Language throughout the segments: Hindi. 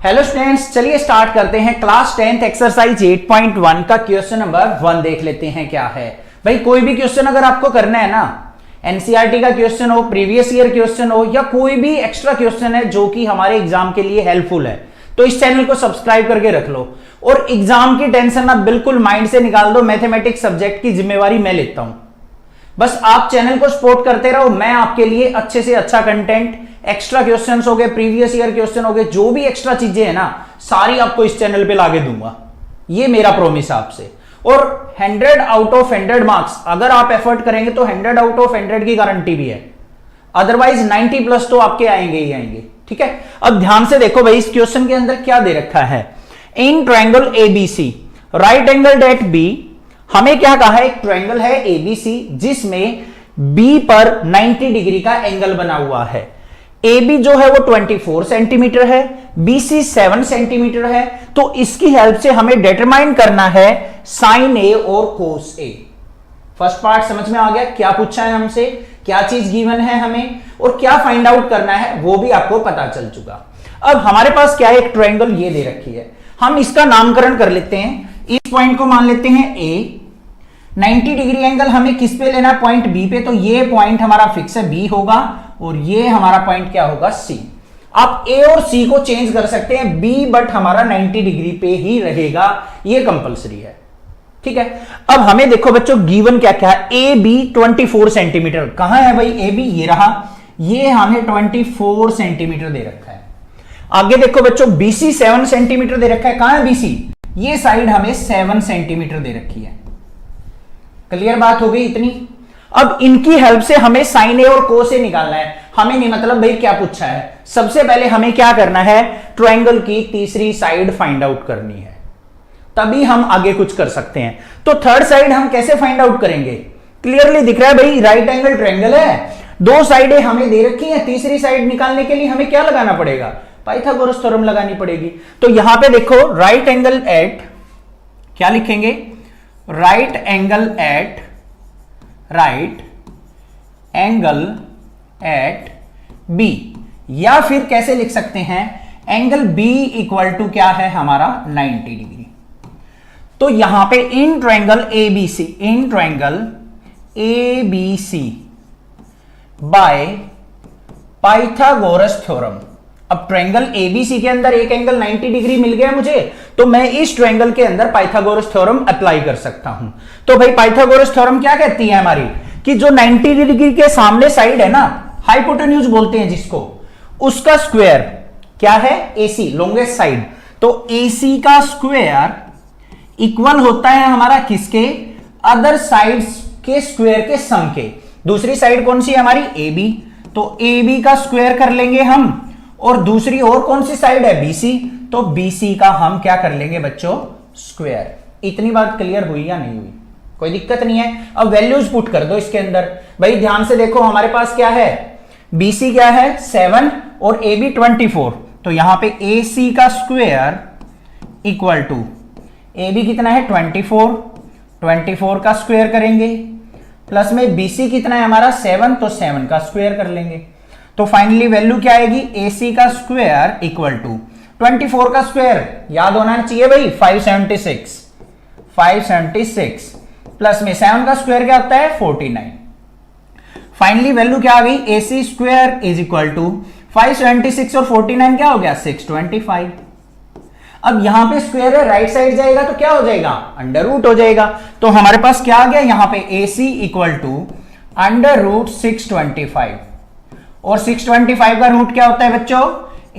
हेलो स्टूडेंट्स, चलिए स्टार्ट करते हैं। क्लास 10th एक्सरसाइज 8.1 का क्वेश्चन नंबर 1 देख लेते हैं क्या है। भाई कोई भी क्वेश्चन अगर आपको करना है ना, एनसीईआरटी का क्वेश्चन हो, प्रीवियस ईयर क्वेश्चन हो या कोई भी एक्स्ट्रा क्वेश्चन है जो कि हमारे एग्जाम के लिए हेल्पफुल है, तो इस चैनल को सब्सक्राइब करके रख लो और एग्जाम की टेंशन ना बिल्कुल माइंड से निकाल दो। मैथमेटिक्स सब्जेक्ट की जिम्मेवारी मैं लेता हूं, बस आप चैनल को सपोर्ट करते रहो। मैं आपके लिए अच्छे से अच्छा कंटेंट, एक्स्ट्रा क्वेश्चंस हो गए, प्रीवियस ईयर क्वेश्चन हो गए, जो भी एक्स्ट्रा चीजें हैं ना सारी आपको इस चैनल पे लाके दूंगा। ये मेरा प्रॉमिस है आपसे। और 100 आउट ऑफ 100 मार्क्स अगर आप एफर्ट करेंगे तो 100 आउट ऑफ 100 की गारंटी भी है, अदरवाइज 90 प्लस तो आपके आएंगे ही आएंगे। ठीक है, अब ध्यान से देखो भाई इस क्वेश्चन के अंदर क्या दे रखा है। In triangle ABC right angle at B, हमें क्या कहा है, एक ट्रायंगल है एबीसी जिसमें बी पर 90 डिग्री का एंगल बना हुआ है। AB जो है वो 24 सेंटीमीटर है, BC 7 सेंटीमीटर है। तो इसकी हेल्प से हमें डिटरमाइन करना है साइन A और कोस A। फर्स्ट पार्ट समझ में आ गया, क्या पूछा है हमसे, क्या चीज गिवन है हमें और क्या फाइंड आउट करना है वो भी आपको पता चल चुका। अब हमारे पास क्या है, एक ट्रायंगल ये दे रखी है, हम इसका नामकरण कर लेते हैं। इस पॉइंट को मान लेते हैं A। 90 डिग्री एंगल हमें किस पे लेना है, पॉइंट B पे। तो ये पॉइंट हमारा फिक्स है B होगा और ये हमारा पॉइंट क्या होगा C। आप A और C को चेंज कर सकते हैं B, बट हमारा 90 डिग्री पे ही रहेगा, ये कंपलसरी है। ठीक है, अब हमें देखो बच्चों गिवन क्या क्या है। AB 24 सेंटीमीटर, कहां है भाई AB, ये रहा, ये हमें 24 सेंटीमीटर दे रखा है। आगे देखो बच्चों BC 7 सेंटीमीटर दे रखा है, कहां है BC, ये साइड हमें 7 सेंटीमीटर दे रखी है। क्लियर बात हो गई इतनी। अब इनकी हेल्प से हमें साइन ए और कोस ए निकालना है। हमें नहीं मतलब भाई क्या पूछा है, सबसे पहले हमें क्या करना है, ट्रायंगल की तीसरी साइड फाइंड आउट करनी है, तभी हम आगे कुछ कर सकते हैं। तो थर्ड साइड हम कैसे फाइंड आउट करेंगे, क्लियरली दिख रहा है भाई, राइट एंगल ट्रायंगल है, दो साइडें हमें दे रखी है, तीसरी साइड निकालने के लिए हमें क्या लगाना पड़ेगा, पाइथागोरस थ्योरम लगानी पड़ेगी। तो यहां पे देखो राइट एंगल एट, क्या लिखेंगे, राइट एंगल एट बी, या फिर कैसे लिख सकते हैं, एंगल बी इक्वल टू क्या है हमारा 90 डिग्री। तो यहां पे इन triangle ABC bye Pythagoras theorem. अब ट्रायंगल एबीसी के अंदर एक एंगल 90 डिग्री मिल गया मुझे, तो मैं इस ट्रायंगल के अंदर पाइथागोरस थ्योरम अप्लाई कर सकता हूं। तो भाई पाइथागोरस थ्योरम क्या कहती है हमारी, कि जो 90 डिग्री के सामने साइड है ना, हाइपोटेन्यूज बोलते हैं जिसको, उसका स्क्वायर क्या है, AC लॉन्गेस्ट साइड। तो AC का स्क्वायर इक्वल होता है हमारा किसके, अदर साइड्स के स्क्वायर के सम के। दूसरी साइड कौन सी है हमारी, AB, तो AB का स्क्वायर कर लेंगे हम, और दूसरी और कौन सी साइड है, BC, तो BC का हम क्या कर लेंगे बच्चों, स्क्वायर। इतनी बात क्लियर हुई या नहीं हुई, कोई दिक्कत नहीं है। अब वैल्यूज पुट कर दो इसके अंदर। भाई ध्यान से देखो हमारे पास क्या है, BC क्या है 7 और AB 24, तो यहां पे AC का स्क्वायर इक्वल टू AB कितना है 24 का स्क्वायर करेंगे, प्लस में BC कितना है हमारा 7, तो 7 का स्क्वायर कर लेंगे। तो फाइनली वैल्यू क्या आएगी, AC का स्क्वायर इक्वल टू 24 का स्क्वायर याद होना चाहिए भाई 576 प्लस में 7 का स्क्वायर क्या होता है 49। फाइनली वैल्यू क्या आ गई, AC square is equal to 576 और 49 क्या हो गया 625। अब यहां पे स्क्वायर है, राइट साइड जाएगा तो क्या हो जाएगा, अंडर रूट हो जाएगा। तो हमारे पास क्या आ गया यहां पे, AC equal to under root 625, और 625 का रूट क्या होता है बच्चों,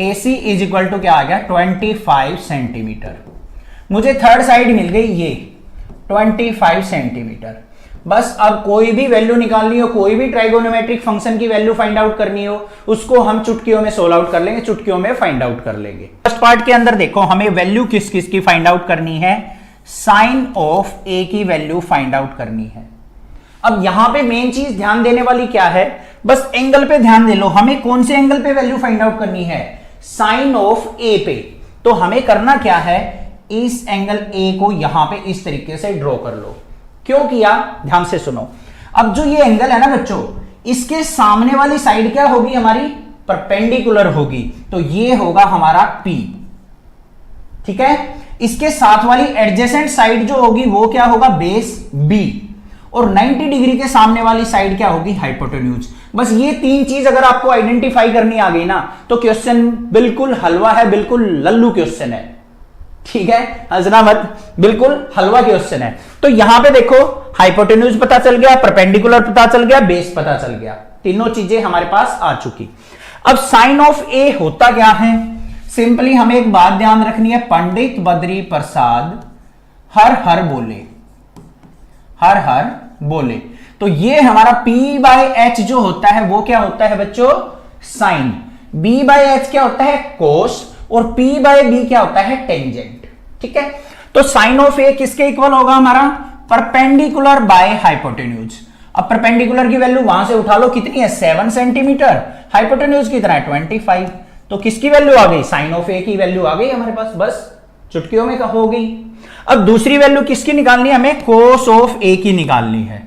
AC इज इक्वल टू क्या आ गया 25 सेंटीमीटर। मुझे थर्ड साइड मिल गई ये 25 सेंटीमीटर। बस अब कोई भी वैल्यू निकालनी हो, कोई भी ट्राइगोनोमेट्रिक फंक्शन की वैल्यू फाइंड आउट करनी हो, उसको हम चुटकियों में सोल्व आउट कर लेंगे, चुटकियों में फाइंड आउट कर लेंगे। फर्स्ट पार्ट के अंदर देखो हमें वैल्यू किस किस की फाइंड आउट करनी है, साइन ऑफ A की वैल्यू फाइंड आउट करनी है। अब यहां पे मेन चीज ध्यान देने वाली क्या है, बस एंगल पे ध्यान दे लो, हमें कौन से एंगल पे वैल्यू फाइंड आउट करनी है, साइन ऑफ A पे। तो हमें करना क्या है, इस एंगल A को यहां पे इस तरीके से ड्रॉ कर लो। क्यों किया, ध्यान से सुनो। अब जो ये एंगल है ना बच्चों, इसके सामने वाली साइड क्या होगी हमारी, परपेंडिकुलर होगी, तो ये होगा हमारा P। ठीक है। इसके साथ वाली एडजेसेंट साइड जो होगी वो क्या होगा, बेस बी, और 90 डिग्री के सामने वाली साइड क्या होगी, हाइपोटेन्यूज। बस ये तीन चीज अगर आपको आइडेंटिफाई करनी आ गई ना तो क्वेश्चन बिल्कुल हलवा है, बिल्कुल लल्लू क्वेश्चन है, ठीक है, हंसना मत, बिल्कुल हलवा क्वेश्चन है। तो यहां पे देखो हाइपोटेन्यूज पता चल गया, परपेंडिकुलर पता चल गया, बेस पता चल गया, तीनों चीजें हमारे पास आ चुकी। अब साइन ऑफ ए होता क्या है, सिंपली हमें एक बात ध्यान रखनी है, पंडित बद्री प्रसाद हर हर बोले, हर हर बोले। तो ये हमारा P बाय एच जो होता है वो क्या होता है बच्चों, साइन। B बाय एच क्या होता है, कोस, और P बाय बी क्या होता है, टेंजेंट, ठीक है। तो साइन ऑफ ए किसके इक्वल होगा हमारा, परपेंडिकुलर बाय हाइपोटेन्यूज। अब परपेंडिकुलर की वैल्यू वहां से उठा लो, कितनी है, 7 सेंटीमीटर, हाइपोटेन्यूज कितना है, 25। तो किसकी वैल्यू आ गई, साइन ऑफ ए की वैल्यू आ गई हमारे पास, बस चुटकियों में हो गई। अब दूसरी वैल्यू किसकी निकालनी है, हमें कोस ऑफ ए की निकालनी है,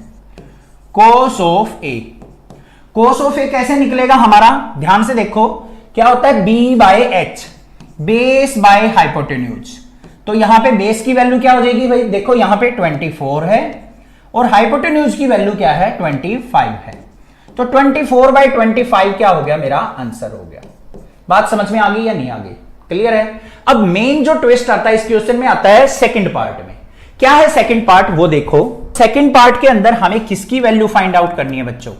कोस ऑफ ए। कोस ऑफ ए कैसे निकलेगा हमारा, ध्यान से देखो, क्या होता है, B by H, base by hypotenuse. तो यहां पे बेस की वैल्यू क्या हो जाएगी भाई, देखो यहां पे 24 है और हाइपोटेन्यूज की वैल्यू क्या है, 25 है। तो 24 बाय 25 क्या हो गया, मेरा आंसर हो गया। बात समझ में आ गई या नहीं आ गई, क्लियर है। अब मेन जो ट्विस्ट आता है इस क्वेश्चन में आता है सेकंड पार्ट में। क्या है सेकंड पार्ट, वो देखो। सेकंड पार्ट के अंदर हमें किसकी वैल्यू फाइंड आउट करनी है बच्चों,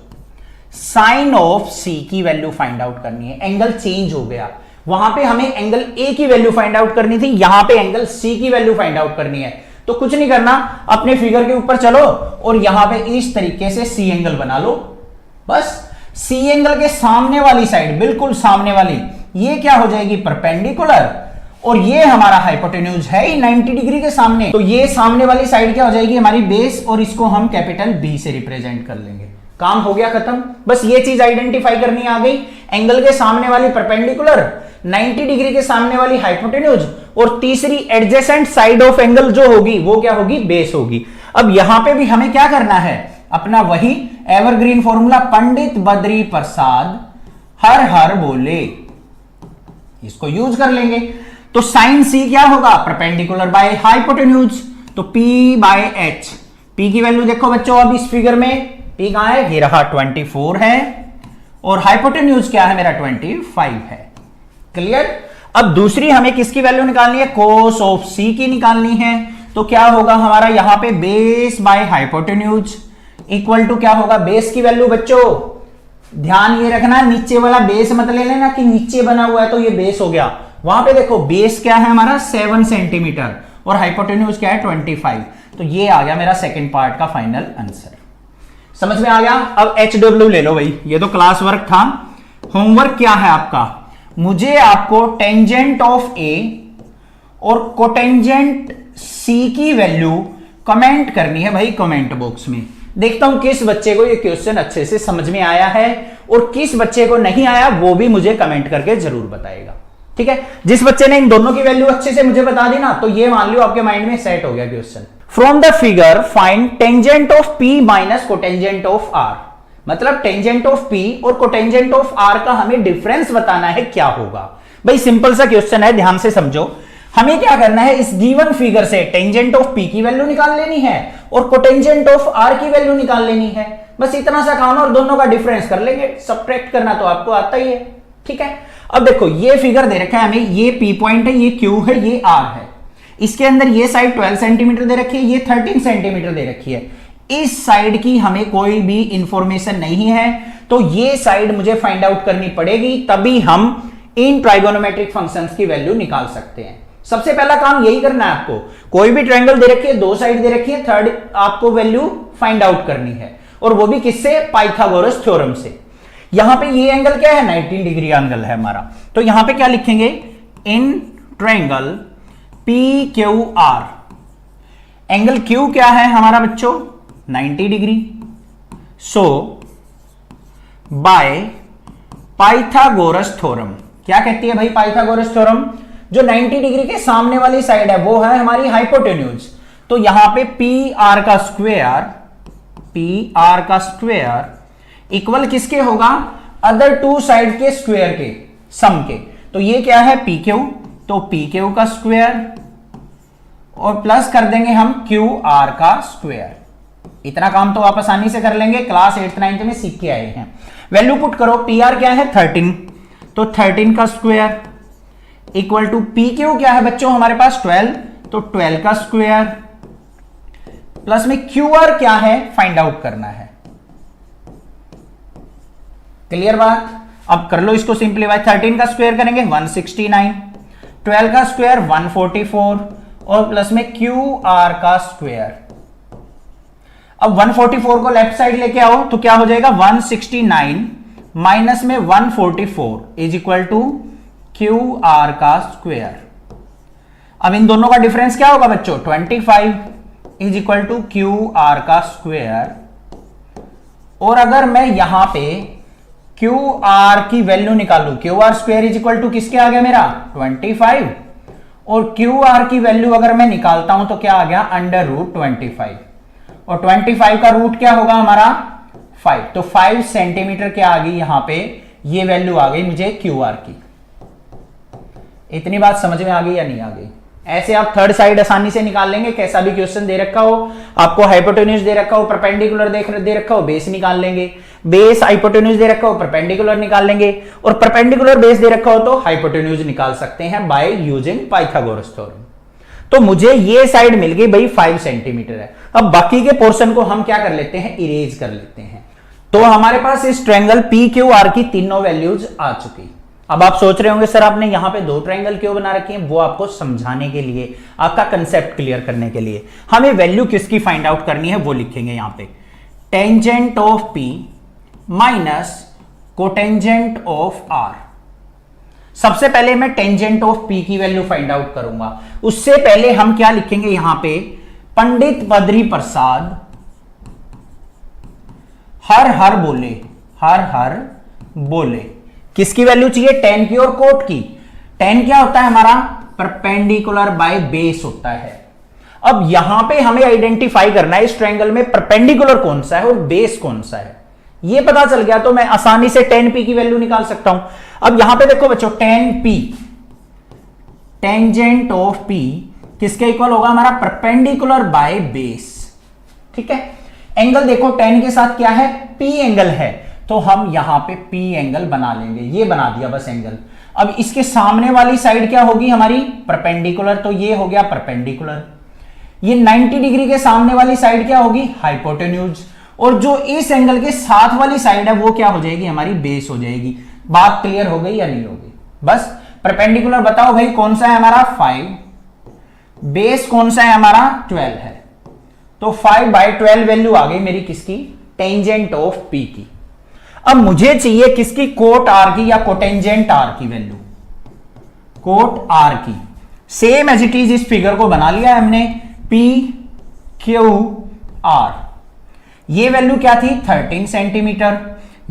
साइन ऑफ सी की वैल्यू फाइंड आउट करनी है। एंगल चेंज हो गया, वहां पे हमें एंगल ए की वैल्यू फाइंड आउट करनी थी, यहां पे एंगल सी की वैल्यू फाइंड आउट करनी है। तो कुछ नहीं करना, अपने फिगर के ऊपर चलो और यहां पे इस तरीके से सी एंगल बना लो, बस। सी एंगल के सामने वाली साइड, बिल्कुल सामने वाली, ये क्या हो जाएगी, परपेंडिकुलर, और ये हमारा हाइपोटेन्यूज है ही 90 डिग्री के सामने। तो ये सामने वाली साइड क्या हो जाएगी, हमारी बेस, और इसको हम कैपिटल बी से रिप्रेजेंट कर लेंगे। काम हो गया खत्म, बस ये चीज आइडेंटिफाई करनी आ गई। एंगल के सामने वाली परपेंडिकुलर, 90 डिग्री के सामने वाली हाइपोटेन्यूज, और तीसरी एडजेसेंट साइड ऑफ एंगल जो होगी वो क्या होगी, बेस होगी। अब यहां पे भी हमें क्या करना है, अपना वही एवरग्रीन फॉर्मूला, पंडित बद्री प्रसाद हर हर बोले, इसको यूज कर लेंगे। तो साइन सी क्या होगा, परपेंडिकुलर बाय हाइपोटेन्यूज, तो P बाय एच। P की वैल्यू देखो बच्चों, अब इस फिगर में P कहां है, ये रहा 24 है, और हाइपोटेन्यूज क्या है मेरा, 25 है, क्लियर। अब दूसरी हमें किसकी वैल्यू निकालनी है, कोस ऑफ सी की निकालनी है। तो क्या होगा हमारा यहां पे, base by hypotenuse equal to क्या होगा, बेस की वैल्यू बच्चों ध्यान ये रखना, नीचे वाला बेस मत ले लेना कि नीचे बना हुआ है तो ये बेस हो गया। वहां पे देखो बेस क्या है हमारा, 7 सेंटीमीटर, और हाइपोटेन्यूज क्या है, 25। तो ये आ गया मेरा सेकंड पार्ट का फाइनल आंसर। समझ में आ गया। अब HW ले लो भाई, ये तो क्लास वर्क था। होमवर्क क्या है आपका, मुझे आपको टेंजेंट ऑफ ए और कोटेंजेंट सी की वैल्यू कमेंट करनी है भाई कमेंट बॉक्स में। देखता हूं किस बच्चे को ये क्वेश्चन अच्छे से समझ में आया है और किस बच्चे को नहीं आया, वो भी मुझे कमेंट करके जरूर बताएगा, ठीक है। जिस बच्चे ने इन दोनों की वैल्यू अच्छे से मुझे बता दी ना, तो ये मान लो आपके माइंड में सेट हो गया question. From the figure find tangent of P minus cotangent of R। मतलब टेंजेंट ऑफ P और कोटेंजेंट ऑफ R का हमें डिफरेंस बताना है, क्या होगा भाई। सिंपल सा क्वेश्चन है, ध्यान से समझो। हमें क्या करना है, इस गिवन फिगर से टेंजेंट ऑफ P की वैल्यू निकाल लेनी है और कोटेंजेंट ऑफ R की वैल्यू निकाल लेनी है। बस इतना सा काम, और दोनों का डिफरेंस कर लेंगे। सब्ट्रैक्ट करना तो आपको आता ही है, ठीक है। अब देखो ये फिगर दे रखा है हमें, ये P पॉइंट है, ये Q है, ये R है। इसके अंदर ये साइड 12 सेंटीमीटर दे रखी है, ये 13 सेंटीमीटर दे रखी है। इस साइड की हमें कोई भी इंफॉर्मेशन नहीं है, तो ये साइड मुझे फाइंड आउट करनी पड़ेगी, तभी हम इन ट्राइगोनोमेट्रिक फंक्शंस की वैल्यू निकाल सकते हैं। सबसे पहला काम यही करना है आपको। कोई भी ट्रायंगल दे रखी है, दो साइड दे रखी है, थर्ड आपको वैल्यू फाइंड आउट करनी है, और वो भी किससे, पाइथागोरस थ्योरम से। यहां पे ये एंगल क्या है, 90 डिग्री एंगल है हमारा। तो यहां पे क्या लिखेंगे, in triangle PQR, angle Q क्या है हमारा बच्चों, 90 डिग्री। सो बाय पाइथागोरस थ्योरम, क्या कहती है भाई पाइथागोरस थ्योरम, जो 90 डिग्री के सामने वाली साइड है वो है हमारी हाइपोटेन्यूज। तो यहां पे PR का स्क्वायर इक्वल किसके होगा, अदर टू साइड के स्क्वायर के सम के। तो ये क्या है, PQ, तो पी क्यू का स्क्वायर और प्लस कर देंगे हम क्यू आर का स्क्वायर। इतना काम तो आप आसानी से कर लेंगे, क्लास 8th 9th में सीख के आए हैं। वैल्यू पुट करो, पी आर क्या है 13, तो 13 का square equal to P Q क्या है बच्चों हमारे पास 12, तो 12 का स्क्वायर प्लस में क्यू आर क्या है फाइंड आउट करना है। क्लियर बात? अब कर लो इसको सिंप्लीफाई, 13 का स्क्वायर करेंगे 169, 12 का स्क्वायर 144 और प्लस में क्यू आर का स्क्वायर। अब 144 को लेफ्ट साइड लेके आओ तो क्या हो जाएगा 169 माइनस में 144 is equal to Q R का स्क्वायर। अब इन दोनों का डिफरेंस क्या होगा बच्चों 25 is equal to Q R का स्क्वायर। और अगर मैं यहां पे क्यू आर की वैल्यू निकालू, Q R square is equal to किसके आ गया मेरा 25 और क्यू आर की वैल्यू अगर मैं निकालता हूं तो क्या आ गया अंडर रूट 25 और 25 का रूट क्या होगा हमारा 5, तो 5 सेंटीमीटर क्या आ गई यहां पे ये वैल्यू आ गई मुझे क्यू आर की। इतनी बात समझ में आ गई या नहीं आ गई? ऐसे आप थर्ड साइड आसानी से निकाल लेंगे, कैसा भी क्वेश्चन दे रखा हो, आपको हाइपोटेन्यूज दे रखा हो, परपेंडिकुलर दे रखा हो, बेस निकाल लेंगे, बेस हाइपोटेन्यूज दे रखा हो परपेंडिकुलर निकाल लेंगे और परपेंडिकुलर बेस दे रखा हो तो हाइपोटेन्यूज निकाल सकते हैं बाय यूजिंग पाइथागोरस थ्योरम। तो मुझे ये साइड मिल गई भाई 5 सेंटीमीटर है। अब बाकी के पोर्शन को हम क्या कर लेते हैं इरेज कर लेते हैं। तो हमारे पास इस ट्रायंगल पी क्यू आर की तीनों वैल्यूज आ चुकी। अब आप सोच रहे होंगे सर आपने यहां पे 2 ट्रायंगल क्यों बना रखी है? वो आपको समझाने के लिए, आपका कंसेप्ट क्लियर करने के लिए। हमें वैल्यू किसकी फाइंड आउट करनी है वो लिखेंगे यहां पे, tangent of P minus cotangent of R. सबसे पहले मैं टेंजेंट ऑफ पी की वैल्यू फाइंड आउट करूंगा, उससे पहले हम क्या लिखेंगे यहां पे, पंडित बद्री प्रसाद हर हर बोले, हर हर बोले। किसकी वैल्यू चाहिए? टेन की और कोट की। टेन क्या होता है हमारा परपेंडिकुलर बाय बेस होता है। अब यहां पे हमें आइडेंटिफाई करना है इस ट्रायंगल में परपेंडिकुलर कौन सा है और बेस कौन सा है। ये पता चल गया तो मैं आसानी से 10p की वैल्यू निकाल सकता हूं। अब यहां पे देखो बच्चों 10p टेंजेंट ऑफ p किसके इक्वल होगा हमारा परपेंडिकुलर बाय बेस। ठीक है, एंगल देखो 10 के साथ क्या है p एंगल है, तो हम यहां पे p एंगल बना लेंगे। ये बना दिया बस एंगल। अब इसके सामने वाली साइड क्या होगी हमारी परपेंडिकुलर, तो ये हो गया परपेंडिकुलर। ये 90 डिग्री के सामने वाली साइड क्या होगी हाइपोटेन्यूज, और जो इस एंगल के साथ वाली साइड है वो क्या हो जाएगी हमारी बेस हो जाएगी। बात क्लियर हो गई या नहीं होगी? बस परपेंडिकुलर बताओ भाई कौन सा है हमारा 5, बेस कौन सा है हमारा 12 है, तो 5/12 वैल्यू आ गई मेरी किसकी टेंजेंट ऑफ पी की। अब मुझे चाहिए किसकी कोट आर की या कोटेंजेंट आर की वैल्यू, कोट आर की। सेम एज इट इज इस फिगर को बना लिया हमने, पी क्यू आर। ये वैल्यू क्या थी 13 सेंटीमीटर,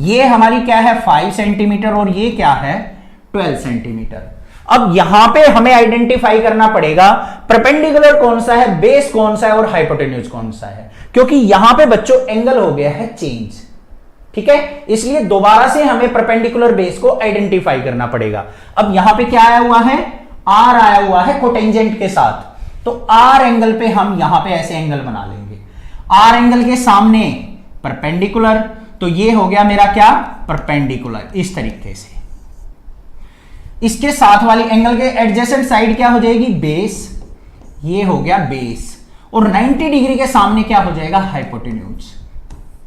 ये हमारी क्या है 5 सेंटीमीटर और ये क्या है 12 सेंटीमीटर। अब यहां पे हमें आइडेंटिफाई करना पड़ेगा परपेंडिकुलर कौन सा है, बेस कौन सा है और हाइपोटेन्यूज कौन सा है, क्योंकि यहां पे बच्चों एंगल हो गया है चेंज। ठीक है, इसलिए दोबारा से हमें परपेंडिकुलर बेस को आइडेंटिफाई करना पड़ेगा। अब यहां पे क्या आया हुआ है आर आया हुआ है कोटेंजेंट के साथ, तो आर एंगल पे हम यहां पे ऐसे एंगल बना लेंगे। आर एंगल के सामने परपेंडिकुलर, तो ये हो गया मेरा क्या परपेंडिकुलर इस तरीके से। इसके साथ वाली एंगल के एडजेसेंट साइड क्या हो जाएगी बेस, ये हो गया बेस, और 90 डिग्री के सामने क्या हो जाएगा हाइपोटेन्यूज।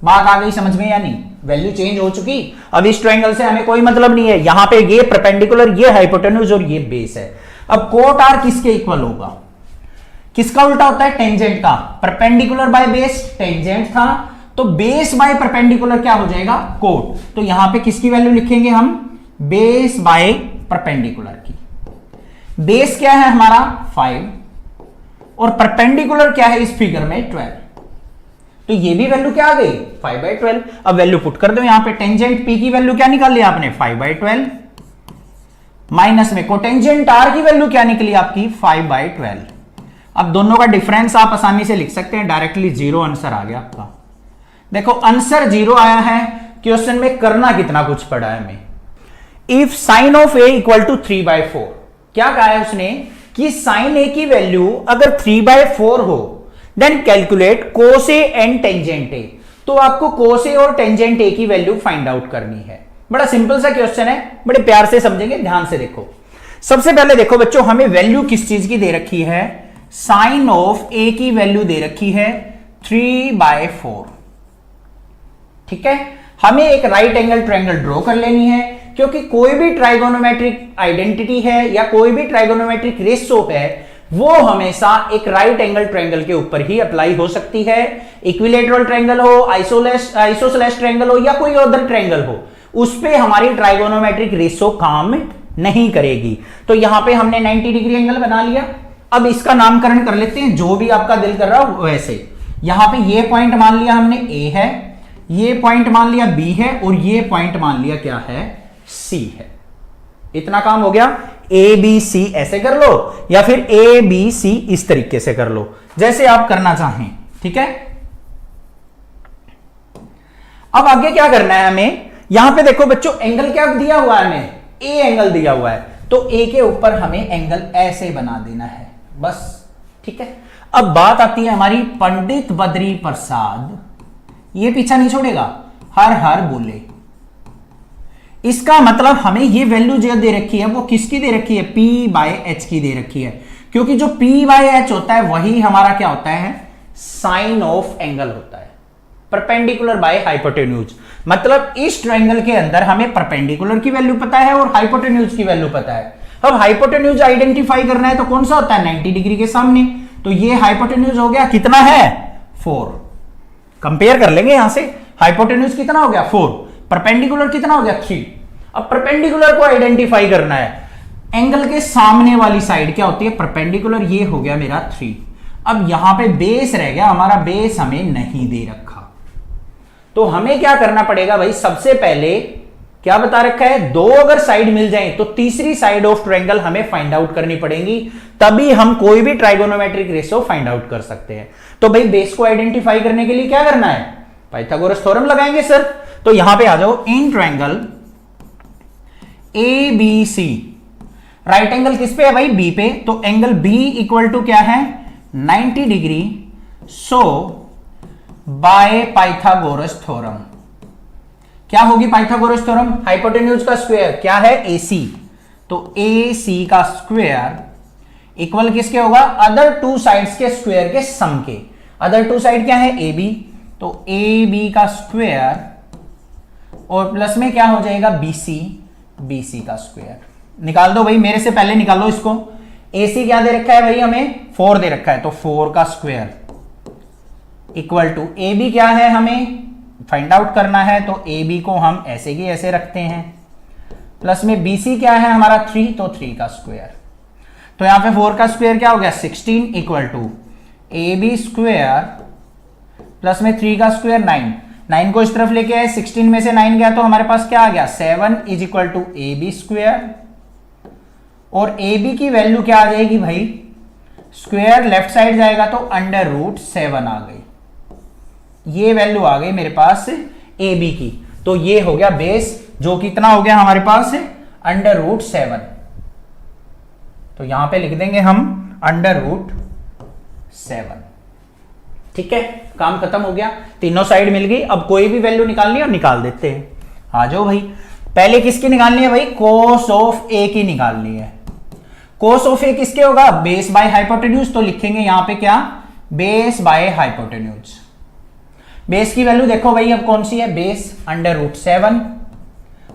बात आ गई समझ में या नहीं? वैल्यू चेंज हो चुकी। अब इस ट्रायंगल से हमें कोई मतलब नहीं है, यहां पे ये परपेंडिकुलर, ये हाइपोटेन्यूज और ये बेस है। अब कोट आर किसके इक्वल होगा? किसका उल्टा होता है टेंजेंट का। परपेंडिकुलर बाय बेस टेंजेंट था, तो बेस बाय परपेंडिकुलर क्या हो जाएगा कोट। तो यहां पे किसकी वैल्यू लिखेंगे हम बेस बाय परपेंडिकुलर की। बेस क्या है हमारा 5 और परपेंडिकुलर क्या है इस फिगर में 12, तो ये भी वैल्यू क्या आ गई 5/12। अब वैल्यू पुट कर दो यहां पे, टेंजेंट पी की वैल्यू क्या निकाल लिया आपने 5/12 माइनस में कोटेंजेंट आर की वैल्यू क्या निकली आपकी 5/12। अब दोनों का डिफरेंस आप आसानी से लिख सकते हैं, डायरेक्टली 0 आंसर आ गया आपका। देखो आंसर 0 आया है, क्वेश्चन में करना कितना कुछ पड़ा है हमें। If sine of A equal to 3/4, क्या कहा है उसने कि साइन ए की वैल्यू अगर 3/4 हो then calculate cos A and tangent A. तो आपको कोस ए और टेंजेंट ए की वैल्यू फाइंड आउट करनी है। बड़ा सिंपल सा क्वेश्चन है, बड़े प्यार से समझेंगे, ध्यान से देखो। सबसे पहले देखो बच्चों, हमें वैल्यू किस चीज की दे रखी है, साइन ऑफ ए की वैल्यू दे रखी है 3/4। ठीक है, हमें एक राइट एंगल ट्रायंगल ड्रॉ कर लेनी है, क्योंकि कोई भी ट्राइगोनोमेट्रिक आइडेंटिटी है या कोई भी ट्राइगोनोमेट्रिक रेशो है वो हमेशा एक राइट एंगल ट्रायंगल के ऊपर ही अप्लाई हो सकती है। इक्विलेटरल ट्रायंगल हो, आइसोसेलेस ट्रायंगल हो या कोई अदर ट्रायंगल हो, उस पे हमारी ट्राइगोनोमेट्रिक रेशो काम नहीं करेगी। तो यहां पे हमने 90 डिग्री एंगल बना लिया। अब इसका नामकरण कर लेते हैं, जो भी आपका दिल कर रहा हो वैसे। यहां पे ये पॉइंट मान लिया हमने ए है, ये पॉइंट मान लिया बी है, और ये पॉइंट मान लिया क्या है, सी है। इतना काम हो गया। ए बी सी ऐसे कर लो या फिर ए बी सी इस तरीके से कर लो, जैसे आप करना चाहें। ठीक है, अब आगे क्या करना है हमें, यहां पे देखो बच्चों एंगल क्या दिया हुआ है, हमें ए एंगल दिया हुआ है, तो ए के ऊपर हमें एंगल ऐसे बना देना है बस। ठीक है, अब बात आती है हमारी पंडित बद्री प्रसाद, ये पीछा नहीं छोड़ेगा, हर हर बोले। इसका मतलब हमें ये वैल्यू जो दे रखी है वो किसकी दे रखी है, P/H की दे रखी है, क्योंकि जो P/H होता है वही हमारा क्या होता है, साइन ऑफ एंगल होता है, परपेंडिकुलर बाय हाइपोटेन्यूज। मतलब इस ट्रायंगल के अंदर हमें परपेंडिकुलर की वैल्यू पता है और हाइपोटेन्यूज की वैल्यू पता है। अब हाइपोटेन्यूज आइडेंटिफाई करना है तो कौन सा होता है, 90 डिग्री के सामने। तो ये हाइपोटेन्यूज हो गया, कितना है, 4। कंपेयर कर लेंगे यहां से, हाइपोटेन्यूज कितना हो गया 4, परपेंडिकुलर कितना हो गया 3। अब परपेंडिकुलर को आइडेंटिफाई करना है, एंगल के सामने वाली साइड क्या होती है, परपेंडिकुलर, ये हो गया मेरा 3। अब यहां पे बेस रह गया, हमारा बेस हमें नहीं दे रखा, तो हमें क्या करना पड़ेगा भाई, सबसे पहले क्या बता रखा है, दो अगर साइड मिल जाए तो तीसरी साइड ऑफ ट्रायंगल हमें फाइंड आउट करनी पड़ेगी, तभी हम कोई भी ट्राइगोनोमेट्रिक रेशो फाइंड आउट कर सकते हैं। तो भाई बेस को आइडेंटिफाई करने के लिए क्या करना है, पाइथागोरस थ्योरम लगाएंगे सर। तो यहां पे आ जाओ, in triangle A B C, right angle किस पे है भाई, बी पे, तो एंगल बी इक्वल टू क्या है, 90 डिग्री। सो बाय पाइथागोरस थ्योरम, क्या होगी पाइथागोरस थ्योरम, हाइपोटेन्यूज का स्क्वायर क्या है, AC, तो AC का स्क्वायर इक्वल किसके होगा, अदर टू साइड्स के स्क्वायर के सम के। अदर टू साइड क्या है, AB, तो AB का स्क्वायर और प्लस में क्या हो जाएगा, BC का स्क्वायर। निकाल दो भाई, मेरे से पहले निकालो इसको। AC क्या दे रखा है भाई, हमें 4 दे रखा है, तो 4 का स्क्वायर इक्वल टू AB क्या है, हमें फाइंड आउट करना है, तो AB को हम ऐसे की ऐसे रखते हैं, प्लस में BC क्या है हमारा 3, तो 3 का स्क्वायर। तो यहां पे 4 का स्क्वायर क्या हो गया, 16 equal to AB square plus में 3 का स्क्वायर 9। 9 को इस तरफ लेके आए, 16 में से 9 गया तो हमारे पास क्या आ गया, 7 is equal to AB square, और AB की वैल्यू क्या आ जाएगी भाई, स्क्वायर लेफ्ट साइड जाएगा तो √7 आ गई, ये वैल्यू आ गई मेरे पास AB की। तो ये हो गया बेस, जो कितना हो गया हमारे पास √7। तो यहां पे लिख देंगे हम √7। ठीक है, काम खत्म हो गया, तीनों साइड मिल गई। अब कोई भी वैल्यू निकालनी है और निकाल देते हैं। आ जाओ भाई, पहले किसकी निकालनी है भाई, कोस ऑफ A की निकालनी है। कोस ऑफ A किसके होगा, बेस बाय हाइपोटेन्यूज, तो लिखेंगे यहां पे क्या, बेस बाय हाइपोटेन्यूज। बेस की वैल्यू देखो भाई अब कौन सी है, बेस √7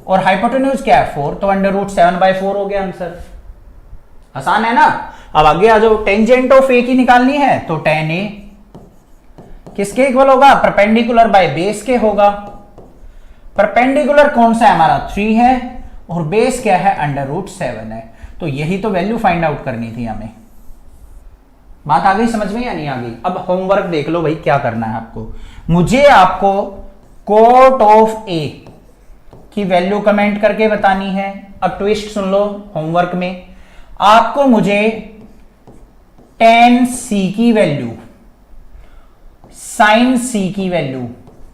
और हाइपोटेन्यूज क्या है 4, तो √7/4 हो गया आंसर। आसान है ना। अब आगे आ जाओ, टेंजेंट ऑफ A की निकालनी है, तो tan A किसके इक्वल होगा, परपेंडिकुलर बाय बेस के होगा। परपेंडिकुलर कौन सा है हमारा 3 है और बेस क्या है √7 है, तो यही तो वैल्यू फाइंड आउट करनी थी हमें। बात आ गई समझ में या नहीं आ गई। अब होमवर्क देख लो भाई, क्या करना है आपको, मुझे आपको कोट ऑफ A की वैल्यू कमेंट करके बतानी है। अब ट्विस्ट सुन लो, होमवर्क में आपको मुझे tan C की वैल्यू, sin C की वैल्यू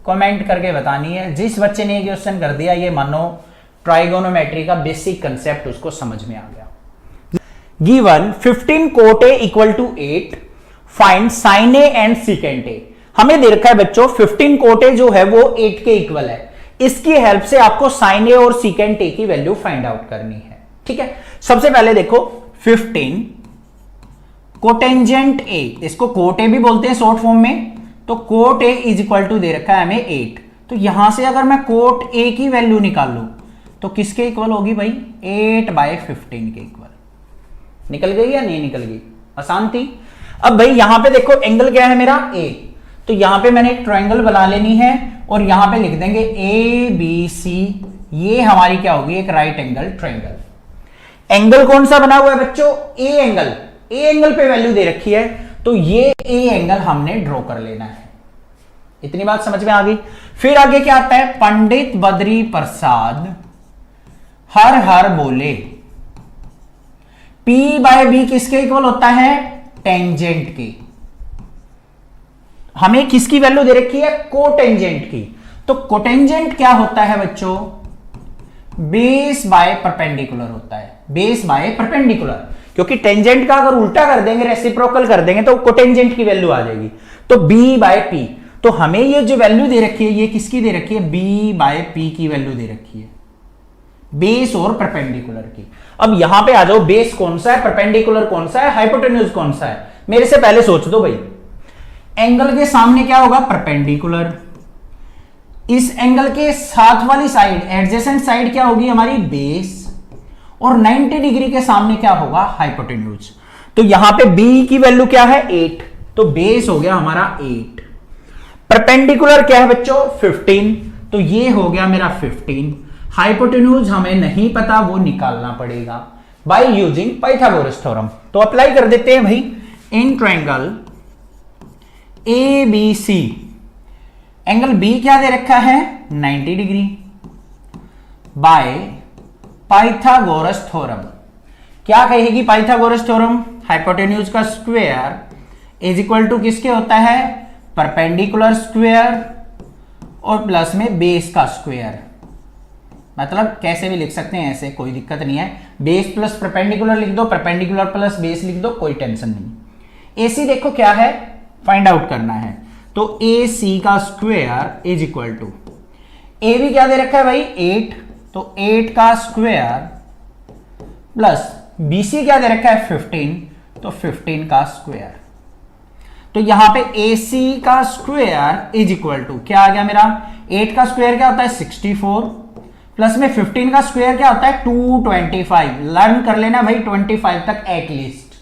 कमेंट करके बतानी है। जिस बच्चे ने ये क्वेश्चन कर दिया, ये मानो ट्राइगोनोमेट्री का बेसिक कंसेप्ट उसको समझ में आ गया। Given 15 cot A equal to 8, find sine A and secant A. हमें दे रखा है बच्चों 15 कोट ए जो है वो 8 के इक्वल है, इसकी हेल्प से आपको साइन ए और सीकेंट ए की वैल्यू फाइंड आउट करनी है। ठीक है, सबसे पहले देखो 15 कोटेंजेंट ए, इसको कोट ए भी बोलते हैं शॉर्ट फॉर्म में, तो cot A is equal to दे रखा है हमें 8, तो यहां से अगर मैं कोट ए की वैल्यू निकाल लूं तो किसके इक्वल होगी भाई, 8/15 के इक्वल। निकल गई या नहीं निकल गई, आसान थी। अब भाई यहां पे देखो एंगल क्या है मेरा ए, तो यहां पे मैंने एक ट्रायंगल बना लेनी है और यहां पे लिख देंगे ए बी सी, ये हमारी क्या होगी, एक राइट एंगल ट्रायंगल। एंगल कौन सा बना हुआ है बच्चों, ए एंगल, ए एंगल पे वैल्यू दे रखी है, तो ये ए एंगल हमने ड्रॉ कर लेना है। इतनी बात समझ में आ गई। फिर आगे क्या आता है, पंडित बद्री प्रसाद हर हर बोले, P बाय बी किसके इक्वल होता है, टेंजेंट की। हमें किसकी वैल्यू दे रखी है, कोटेंजेंट की। तो कोटेंजेंट क्या होता है बच्चों, बेस बाय परपेंडिकुलर होता है, बेस बाय परपेंडिकुलर, क्योंकि टेंजेंट का अगर उल्टा कर देंगे, रेसिप्रोकल कर देंगे तो कोटेंजेंट की वैल्यू आ जाएगी। तो B बाय P, तो हमें ये जो वैल्यू दे रखी है ये किसकी दे रखी है, B बाय P की वैल्यू दे रखी है, बेस और परपेंडिकुलर की। अब यहां पे आ जाओ, बेस कौन सा है, परपेंडिकुलर कौन सा है, हाइपोटेन्यूज कौन सा है। मेरे से पहले सोच दो भाई, एंगल के सामने क्या होगा, परपेंडिकुलर, इस एंगल के साथ वाली साइड, एडजेसेंट साइड क्या होगी हमारी, बेस, और 90 डिग्री के सामने क्या होगा, हाइपोटेन्यूज। तो यहां पे B की वैल्यू क्या है, 8, तो बेस हो गया हमारा 8, परपेंडिकुलर क्या है बच्चों 15, तो ये हो गया मेरा 15, हाइपोटेन्यूज हमें नहीं पता, वो निकालना पड़ेगा बाय यूजिंग पाइथागोरस थ्योरम। तो अप्लाई कर देते हैं भाई, in triangle A B C, angle B क्या दे रखा है, 90 डिग्री, बाय पाइथागोरस थ्योरम। क्या कहेगी पाइथागोरस थ्योरम, हाइपोटेन्यूज का स्क्वायर इज इक्वल टू किसके होता है, परपेंडिकुलर स्क्वायर और प्लस में बेस का स्क्वायर। मतलब कैसे भी लिख सकते हैं ऐसे, कोई दिक्कत नहीं है, बेस प्लस परपेंडिकुलर लिख दो, परपेंडिकुलर प्लस बेस लिख दो, कोई टेंशन नहीं। AC देखो क्या है, फाइंड आउट करना है, तो AC का square is equal to, AB क्या दे रखा है भाई 8, तो 8 का स्क्वायर प्लस BC क्या दे रखा है 15, तो 15 का स्क्वायर। तो यहां पे AC का स्क्वायर इज इक्वल टू क्या आ गया मेरा, 8 का स्क्वायर क्या होता है 64, प्लस में 15 का स्क्वायर क्या होता है 225, लर्न कर लेना भाई 25 तक एटलीस्ट।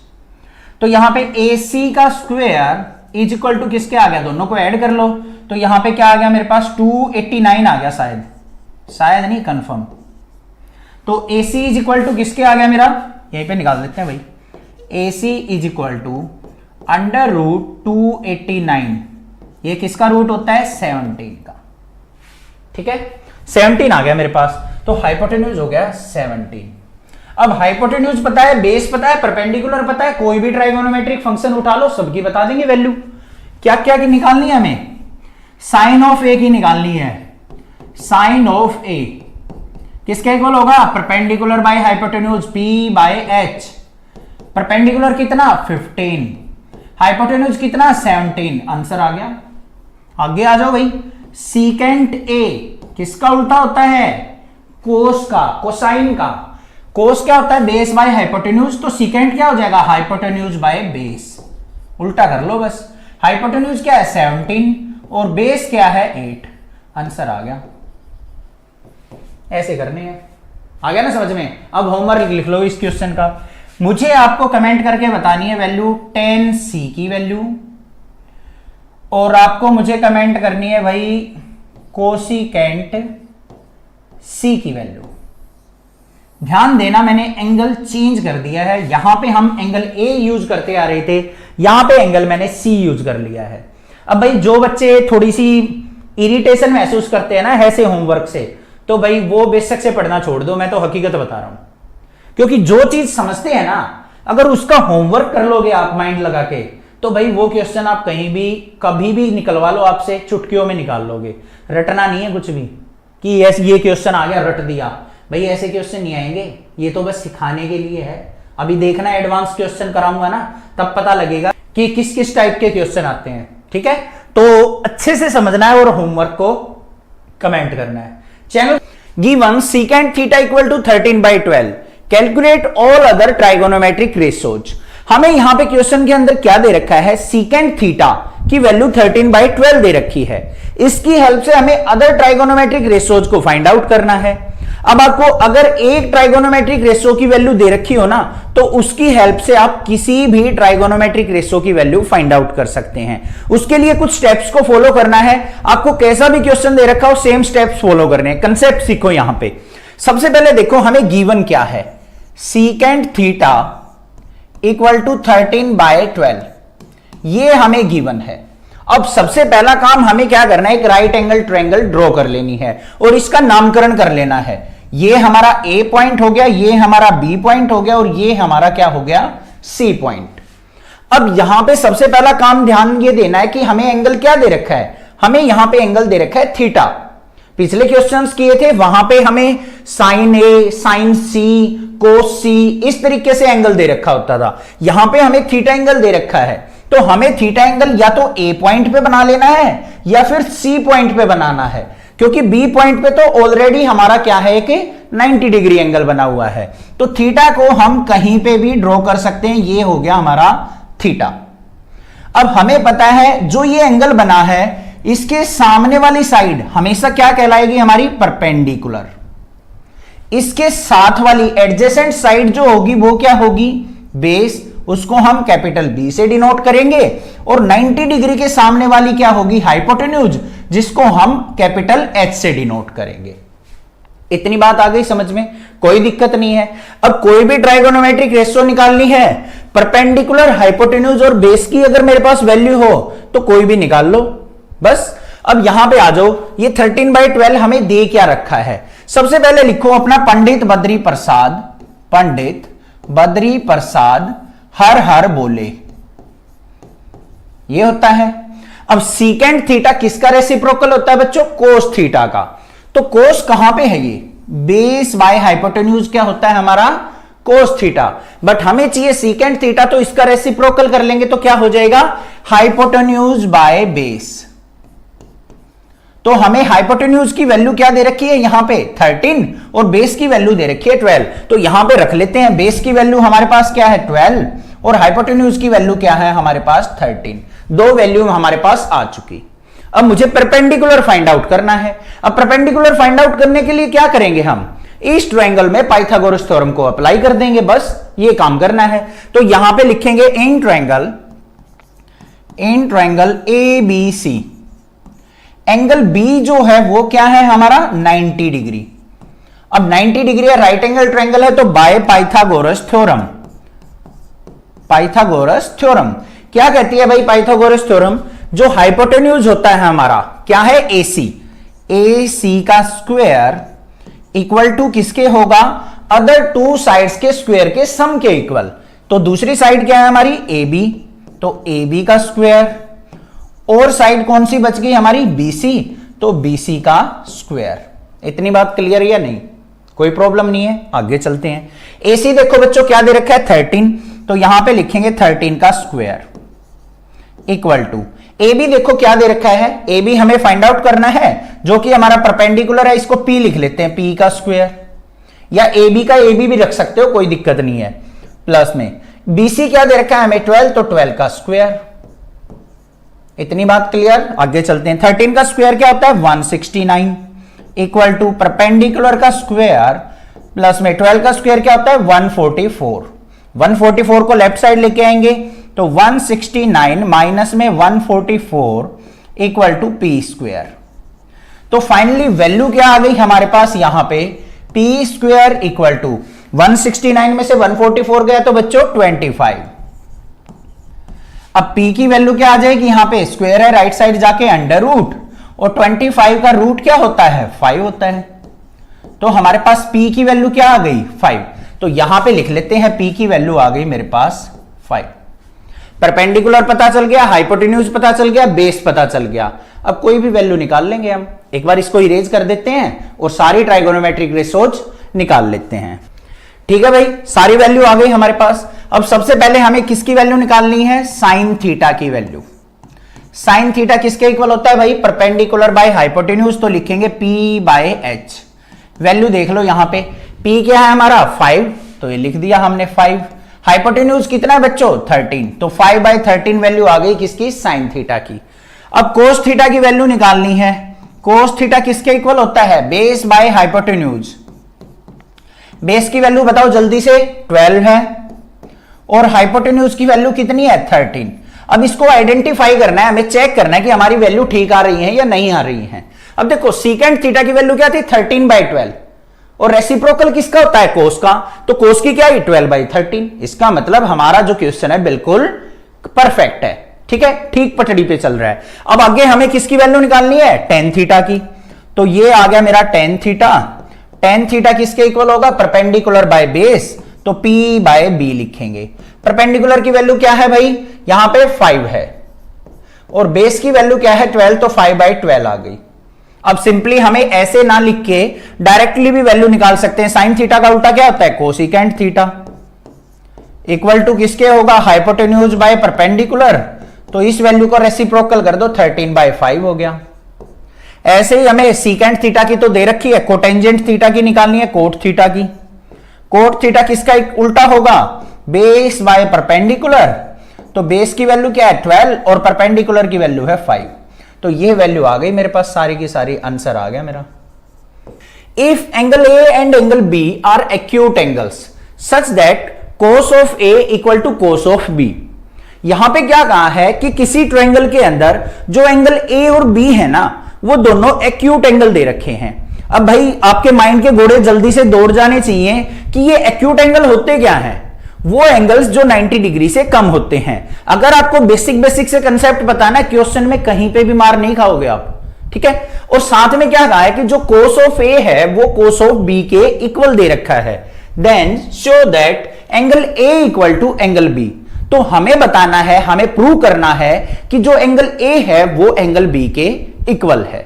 तो यहां पे AC का स्क्वायर इज इक्वल टू किसके आ गया, दोनों को ऐड कर लो, तो यहां पे क्या आ गया मेरे पास 289 आ गया, शायद नहीं, कंफर्म। तो AC इज इक्वल टू किसके आ गया मेरा, यहीं पे निकाल देते हैं भाई, AC इज इक्वल टू √289, ये किसका रूट होता है 17 का। ठीक है, 17 आ गया मेरे पास, तो हाइपोटेन्यूज हो गया 17। अब हाइपोटेन्यूज पता है, बेस पता है, परपेंडिकुलर पता है, कोई भी ट्राइगोनोमेट्रिक फंक्शन उठा लो सबकी बता देंगे वैल्यू। क्या क्या की निकालनी है हमें, साइन ऑफ ए की निकालनी है, साइन ऑफ ए किसके इक्वल होगा, perpendicular by hypotenuse P by H। Perpendicular कितना 15, हाइपोटेन्यूज कितना 17, आंसर आ गया। आगे आ जाओ भाई, सीकेंट ए किसका उल्टा होता है, कोस का, कोसाइन का। कोस क्या होता है, बेस बाय हाइपोटेन्यूज, तो सीकेंट क्या हो जाएगा, हाइपोटेन्यूज बाय बेस। उल्टा कर लो बस, हाइपोटेन्यूज क्या है 17 और बेस क्या है 8, आंसर आ गया। ऐसे करने हैं, आ गया ना समझ में। अब होमवर्क लिख लो इस क्वेश्चन का, मुझे आपको कमेंट करके बतानी है वैल्यू 10C की वैल्यू, और आपको मुझे कमेंट करनी है भाई कोसिकेंट C की वैल्यू। ध्यान देना, मैंने एंगल चेंज कर दिया है, यहां पे हम एंगल A यूज करते आ रहे थे, यहां पे एंगल मैंने C यूज कर लिया है। अब भाई जो बच्चे थोड़ी सी इरिटेशन महसूस करते हैं ना ऐसे होमवर्क से, तो भाई वो बेशक से पढ़ना छोड़ दो, मैं तो हकीकत बता रहा हूं। क्योंकि जो चीज समझते हैं ना, अगर उसका होमवर्क कर लोगे आप माइंड लगा के, तो भाई वो क्वेश्चन आप कहीं भी कभी भी निकलवा लो, आपसे चुटकियों में निकाल लोगे। रटना नहीं है कुछ भी कि ये क्वेश्चन आ गया रट दिया, भाई ऐसे क्वेश्चन नहीं आएंगे, ये तो बस सिखाने के लिए है। अभी देखना एडवांस क्वेश्चन कराऊंगा ना, तब पता लगेगा कि किस किस टाइप के क्वेश्चन आते हैं। ठीक है, तो अच्छे से समझना है और होमवर्क को कमेंट करना है। Channel given secant theta equal to 13/12, calculate all other trigonometric ratios. हमें यहां पे क्वेश्चन के अंदर क्या दे रखा है, सीकेंट थीटा की वैल्यू 13/12 दे रखी है। इसकी हेल्प से हमें अदर ट्राइगोनोमेट्रिक रेशोज को फाइंड आउट करना है। अब आपको अगर एक ट्राइगोनोमेट्रिक रेशो की वैल्यू दे रखी हो ना, तो उसकी हेल्प से आप किसी भी ट्राइगोनोमेट्रिक रेशो की वैल्यू फाइंड आउट कर सकते हैं। उसके लिए कुछ स्टेप्स को फॉलो करना है। आपको कैसा भी क्वेश्चन दे रखा हो, सेम स्टेप्स फॉलो करने हैं। कंसेप्ट सीखो। यहां पे सबसे पहले देखो हमें गिवन क्या है, सीकेंट थीटा इक्वल टू 13/12, ये हमें गिवन है। अब सबसे पहला काम हमें क्या करना है, एक राइट एंगल ट्रायंगल ड्रॉ कर लेनी है और इसका नामकरण कर लेना है। ये हमारा ए पॉइंट हो गया, ये हमारा बी पॉइंट हो गया और ये हमारा क्या हो गया, सी पॉइंट। अब यहां पे सबसे पहला काम ध्यान ये देना है कि हमें एंगल क्या दे रखा है, हमें यहां पे एंगल दे रखा है थीटा। पिछले क्वेश्चंस किए थे वहां पे हमें साइन ए, साइन सी, कोस सी, इस तरीके से एंगल दे रखा होता था। यहां पे हमें थीटा एंगल दे रखा है, तो हमें थीटा एंगल या तो ए पॉइंट पे बना लेना है या फिर सी पॉइंट पे बनाना है, क्योंकि बी पॉइंट पे तो ऑलरेडी हमारा क्या है कि 90 डिग्री एंगल बना हुआ है। तो थीटा को हम कहीं पे भी ड्रॉ कर सकते हैं। ये हो गया हमारा थीटा। अब हमें पता है जो ये एंगल बना है, इसके सामने वाली साइड हमेशा क्या कहलाएगी, हमारी परपेंडिकुलर। इसके साथ वाली एडजेसेंट साइड जो होगी वो क्या होगी, बेस। उसको हम कैपिटल बी से डिनोट करेंगे। और 90 डिग्री के सामने वाली क्या होगी, हाइपोटेन्यूज, जिसको हम कैपिटल एच से डिनोट करेंगे। इतनी बात आ गई समझ में, कोई दिक्कत नहीं है। अब कोई भी ट्राइगोनोमेट्रिक रेशियो निकालनी है, परपेंडिकुलर, हाइपोटेन्यूज और बेस की अगर मेरे पास वैल्यू हो तो कोई भी निकाल लो बस। अब यहां पे आ जाओ, ये 13/12 हमें दे क्या रखा है। सबसे पहले लिखो अपना पंडित बद्री प्रसाद, पंडित बद्री प्रसाद हर हर बोले, ये होता है। अब सीकेंट थीटा किसका रेसिप्रोकल होता है बच्चों, कोस थीटा का। तो कोस कहां पे है, ये बेस बाय हाइपोटेन्यूज क्या होता है हमारा, कोस थीटा। बट हमें चाहिए सीकेंट थीटा, तो इसका रेसिप्रोकल कर लेंगे तो क्या हो जाएगा, हाइपोटेन्यूज बाय बेस। तो हमें हाइपोटेन्यूज की वैल्यू क्या दे रखी है यहां पे 13 और बेस की वैल्यू दे रखी है 12। तो यहां पे रख लेते हैं, बेस की वैल्यू हमारे पास क्या है 12 और हाइपोटेन्यूज की वैल्यू क्या है हमारे पास 13। दो वैल्यू हमारे पास आ चुकी। अब मुझे परपेंडिकुलर फाइंड आउट करना है। अब परपेंडिकुलर फाइंड आउट करने के लिए क्या करेंगे, हम इस ट्रायंगल में पाइथागोरस थ्योरम को अप्लाई कर देंगे, बस ये काम करना है। तो यहां पे लिखेंगे in triangle A B C, angle B जो है वो क्या है हमारा 90 डिग्री। अब 90 डिग्री राइट एंगल ट्रायंगल है, तो by Pythagoras theorem. Pythagoras theorem क्या कहती है भाई, पाइथागोरस थ्योरम जो हाइपोटेन्यूज होता है हमारा क्या है एसी, एसी का स्क्वायर इक्वल टू किसके होगा, अदर टू साइड्स के स्क्वायर के सम के इक्वल। तो दूसरी साइड क्या है हमारी ए बी, तो ए बी का स्क्वायर, और साइड कौन सी बच गई हमारी बीसी, तो बीसी का स्क्वायर। इतनी बात क्लियर या नहीं, कोई प्रॉब्लम नहीं है, आगे चलते हैं। एसी देखो बच्चों क्या दे रखा है 13, तो यहां पे लिखेंगे 13 का square equal to A B देखो क्या दे रखा है, ए बी हमें फाइंड आउट करना है जो कि हमारा परपेंडिकुलर है, इसको पी लिख लेते हैं, पी का स्क्वायर, या ए बी का ए बी भी रख सकते हो, कोई दिक्कत नहीं है। प्लस में बीसी क्या दे रखा है हमें 12, तो 12 का स्क्वायर। इतनी बात क्लियर, आगे चलते हैं। 13 का स्क्वायर क्या होता है 169 इक्वल टू परपेंडिकुलर का स्क्वायर प्लस में 12 का स्क्वायर क्या होता है 144। 144 को लेफ्ट साइड लेके आएंगे तो 169 माइनस में 144 इक्वल टू पी स्क्वायर। तो फाइनली वैल्यू क्या आ गई हमारे पास यहां पे, पी स्क्वायर इक्वल टू 169 में से 144 गया तो बच्चों 25। अब p की वैल्यू क्या आ जाएगी, यहां पे स्क्वायर है राइट साइड जाके अंडर रूट, और 25 का रूट क्या होता है 5 होता है। तो हमारे पास p की वैल्यू क्या आ गई 5। तो यहां पे लिख लेते हैं p की वैल्यू आ गई मेरे पास 5। परपेंडिकुलर पता चल गया, हाइपोटेन्यूज पता चल गया, बेस पता चल गया। अब कोई भी वैल्यू निकाल लेंगे हम। एक बार इसको इरेज कर देते हैं और सारी ट्राइगोनोमेट्रिक रेशोज निकाल लेते हैं। ठीक है भाई, सारी वैल्यू आ गई हमारे पास। अब सबसे पहले हमें किसकी वैल्यू निकालनी है, साइन थीटा की वैल्यू। साइन थीटा किसके इक्वल होता है भाई, परपेंडिकुलर बाय हाइपोटेन्यूज, तो लिखेंगे P बाय H। वैल्यू देख लो यहां पे, P क्या है हमारा 5, तो ये लिख दिया हमने 5। हाइपोटेन्यूज कितना है बच्चों 13, तो 5 बाय 13 वैल्यू आ गई किसकी, साइन थीटा की। अब कोस थीटा की वैल्यू निकालनी है। कोस थीटा किसके इक्वल होता है, बेस बाय हाइपोटेन्यूज। बेस की वैल्यू बताओ जल्दी से, 12 है, और हाइपोटेन्यूज की वैल्यू कितनी है 13। अब इसको आइडेंटिफाई करना है, हमें चेक करना है कि हमारी वैल्यू ठीक आ रही है या नहीं आ रही है। अब देखो सीकेंट थीटा की वैल्यू क्या थी 13 बाई 12, और रेसिप्रोकल किसका होता है, कोस का, तो कोस की क्या है 12 बाई 13। इसका मतलब हमारा जो क्वेश्चन है बिल्कुल परफेक्ट है, ठीक है, ठीक पटड़ी पे चल रहा है। अब आगे हमें किसकी वैल्यू निकालनी है, टेन थीटा की, तो ये आ गया मेरा टेन थीटा। टेन थीटा किसके इक्वल होगा, परपेंडिकुलर बाय बेस, तो P बाय B लिखेंगे। परपेंडिकुलर की वैल्यू क्या है भाई, यहां पे 5 है, और बेस की वैल्यू क्या है 12, तो 5 बाय 12 आ गई। अब सिंपली हमें ऐसे ना लिख के डायरेक्टली भी वैल्यू निकाल सकते हैं। साइन थीटा का उल्टा क्या होता है, कोसिकेंट थीटा, इक्वल टू किसके होगा, हाइपोटेन्यूज बाय परपेंडिकुलर, तो इस वैल्यू को रेसिप्रोकल कर दो, 13 बाय 5 हो गया। ऐसे ही हमें सीकेंट थीटा की तो दे रखी है, कोटेंजेंट थीटा की निकालनी है, कोट थीटा की। कोट थीटा किसका उल्टा होगा, बेस बाय परपेंडिकुलर, तो बेस की वैल्यू क्या है 12 और परपेंडिकुलर की वैल्यू है 5, तो ये वैल्यू आ गई मेरे पास, सारी की सारी आंसर आ गया मेरा। If angle A and angle B are acute angles such that cos of A equal to cos of B. यहां पे क्या कहा है कि किसी ट्रायंगल के अंदर जो एंगल ए और बी है ना, वो दोनों एक्यूट एंगल दे रखे हैं। अब भाई आपके माइंड के घोड़े जल्दी से दौड़ जाने चाहिए कि ये एक्यूट एंगल होते क्या हैं, वो एंगल्स जो 90 डिग्री से कम होते हैं। अगर आपको बेसिक से कंसेप्ट पता है ना, क्वेश्चन में कहीं पे भी मार नहीं खाओगे आप, ठीक है। और साथ में क्या कहा है कि जो कोस ऑफ ए है वो कोस ऑफ बी के इक्वल दे रखा है, then show that angle A equal to angle B. तो हमें बताना है, हमें प्रूव करना है कि जो एंगल ए है वो एंगल बी के इक्वल है।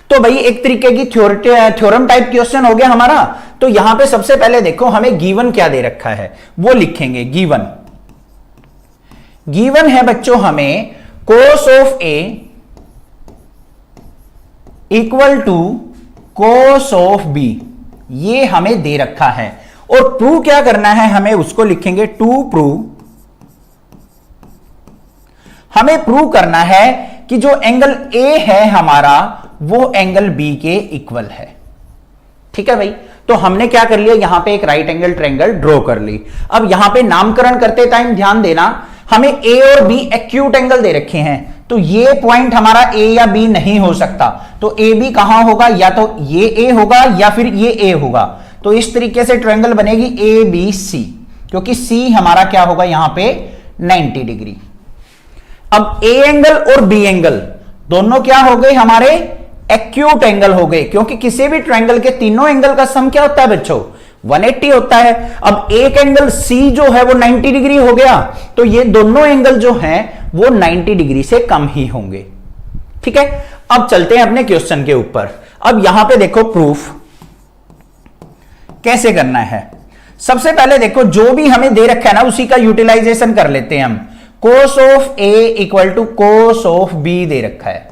तो भाई एक तरीके की थ्योरम टाइप क्वेश्चन हो गया हमारा। तो यहां पे सबसे पहले देखो हमें गिवन क्या दे रखा है, वो लिखेंगे। गिवन है बच्चों हमें cos of A equal to cos of B, ये हमें दे रखा है। और प्रूव क्या करना है हमें, उसको लिखेंगे टू प्रूव। हमें प्रूव करना है कि जो एंगल ए है हमारा वो एंगल बी के इक्वल है, ठीक है भाई। तो हमने क्या कर लिया, यहां पे एक राइट एंगल ट्रायंगल ड्रॉ कर ली। अब यहां पे नामकरण करते टाइम ध्यान देना, हमें ए और बी एक्यूट एंगल दे रखे हैं, तो ये पॉइंट हमारा ए या बी नहीं हो सकता। तो ए बी कहां होगा, या तो ये ए होगा या फिर ये ए होगा। तो इस तरीके से ट्रायंगल बनेगी ए बी सी, क्योंकि सी हमारा क्या होगा यहां पे 90 डिग्री। अब ए एंगल और बी एंगल दोनों क्या हो गए हमारे, एक्यूट एंगल हो गए, क्योंकि किसी भी ट्रायंगल के तीनों एंगल का सम क्या होता है बच्चों 180 होता है। अब एक एंगल सी जो है वो 90 डिग्री हो गया, तो ये दोनों एंगल जो हैं वो 90 डिग्री से कम ही होंगे, ठीक है। अब चलते हैं अपने क्वेश्चन के ऊपर। अब यहां पे देखो प्रूफ कैसे करना है। सबसे पहले देखो जो भी हमें दे रखा है ना उसी का यूटिलाइजेशन कर लेते हैं हम। Cos of A equal to cos of B दे रखा है।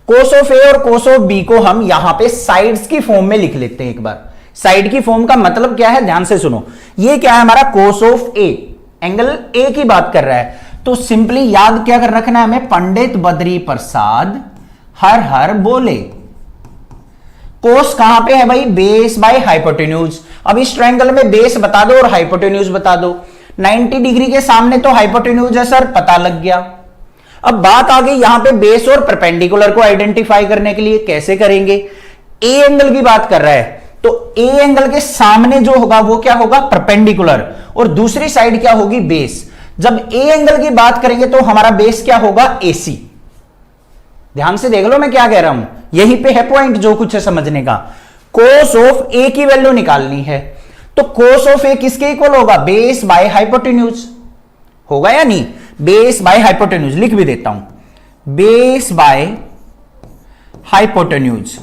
कोस ऑफ ए और कोस ऑफ बी को हम यहां पे साइड्स की फॉर्म में लिख लेते हैं एक बार। साइड की फॉर्म का मतलब क्या है, ध्यान से सुनो। ये क्या है हमारा कोस ऑफ ए, एंगल ए की बात कर रहा है। तो सिंपली याद क्या कर रखना है हमें, पंडित बद्री प्रसाद हर हर बोले। कोस कहां पे है भाई, बेस बाय हाइपोटेन्यूज। अब इस ट्रायंगल में बेस बता दो और हाइपोटेन्यूज बता दो। 90 डिग्री के सामने तो हाइपोटेन्यूज है सर, पता लग गया। अब बात आ गई यहां पे बेस और परपेंडिकुलर को आइडेंटिफाई करने के लिए, कैसे करेंगे। ए एंगल की बात कर रहा है, तो ए एंगल के सामने जो होगा वो क्या होगा, परपेंडिकुलर, और दूसरी साइड क्या होगी, बेस। जब ए एंगल की बात करेंगे तो हमारा बेस क्या होगा, एसी। ध्यान से देख लो मैं क्या कह रहा हूं, यहीं पे है पॉइंट जो कुछ है समझने का। कोस ऑफ ए की वैल्यू निकालनी है, तो कोस ऑफ ए किसके इक्वल होगा, बेस बाय हाइपोटेन्यूज होगा या नहीं। बेस बाय हाइपोटेन्यूज लिख भी देता हूं, base by hypotenuse.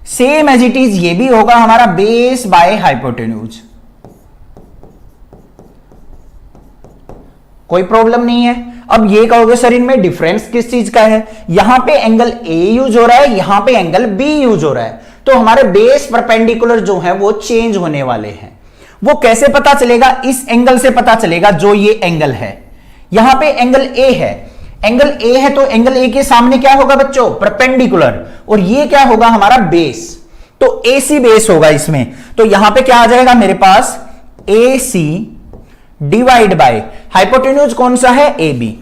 Same as it is ये भी होगा हमारा बेस बाय हाइपोटेन्यूज, कोई प्रॉब्लम नहीं है। अब ये कहोगे सर इनमें डिफरेंस किस चीज का है, यहां पे एंगल ए यूज हो रहा है, यहां पे एंगल बी यूज हो रहा है, तो हमारे बेस परपेंडिकुलर जो है वो चेंज होने वाले हैं। वो कैसे पता चलेगा, इस एंगल से पता चलेगा जो ये एंगल है, यहां पे एंगल ए है, एंगल ए है तो एंगल ए के सामने क्या होगा बच्चों, परपेंडिकुलर, और ये क्या होगा हमारा बेस, तो एसी बेस होगा इसमें। तो यहां पे क्या आ जाएगा मेरे पास, ए सी डिवाइड बाय हाइपोटेन्यूज कौन सा है, ए बी,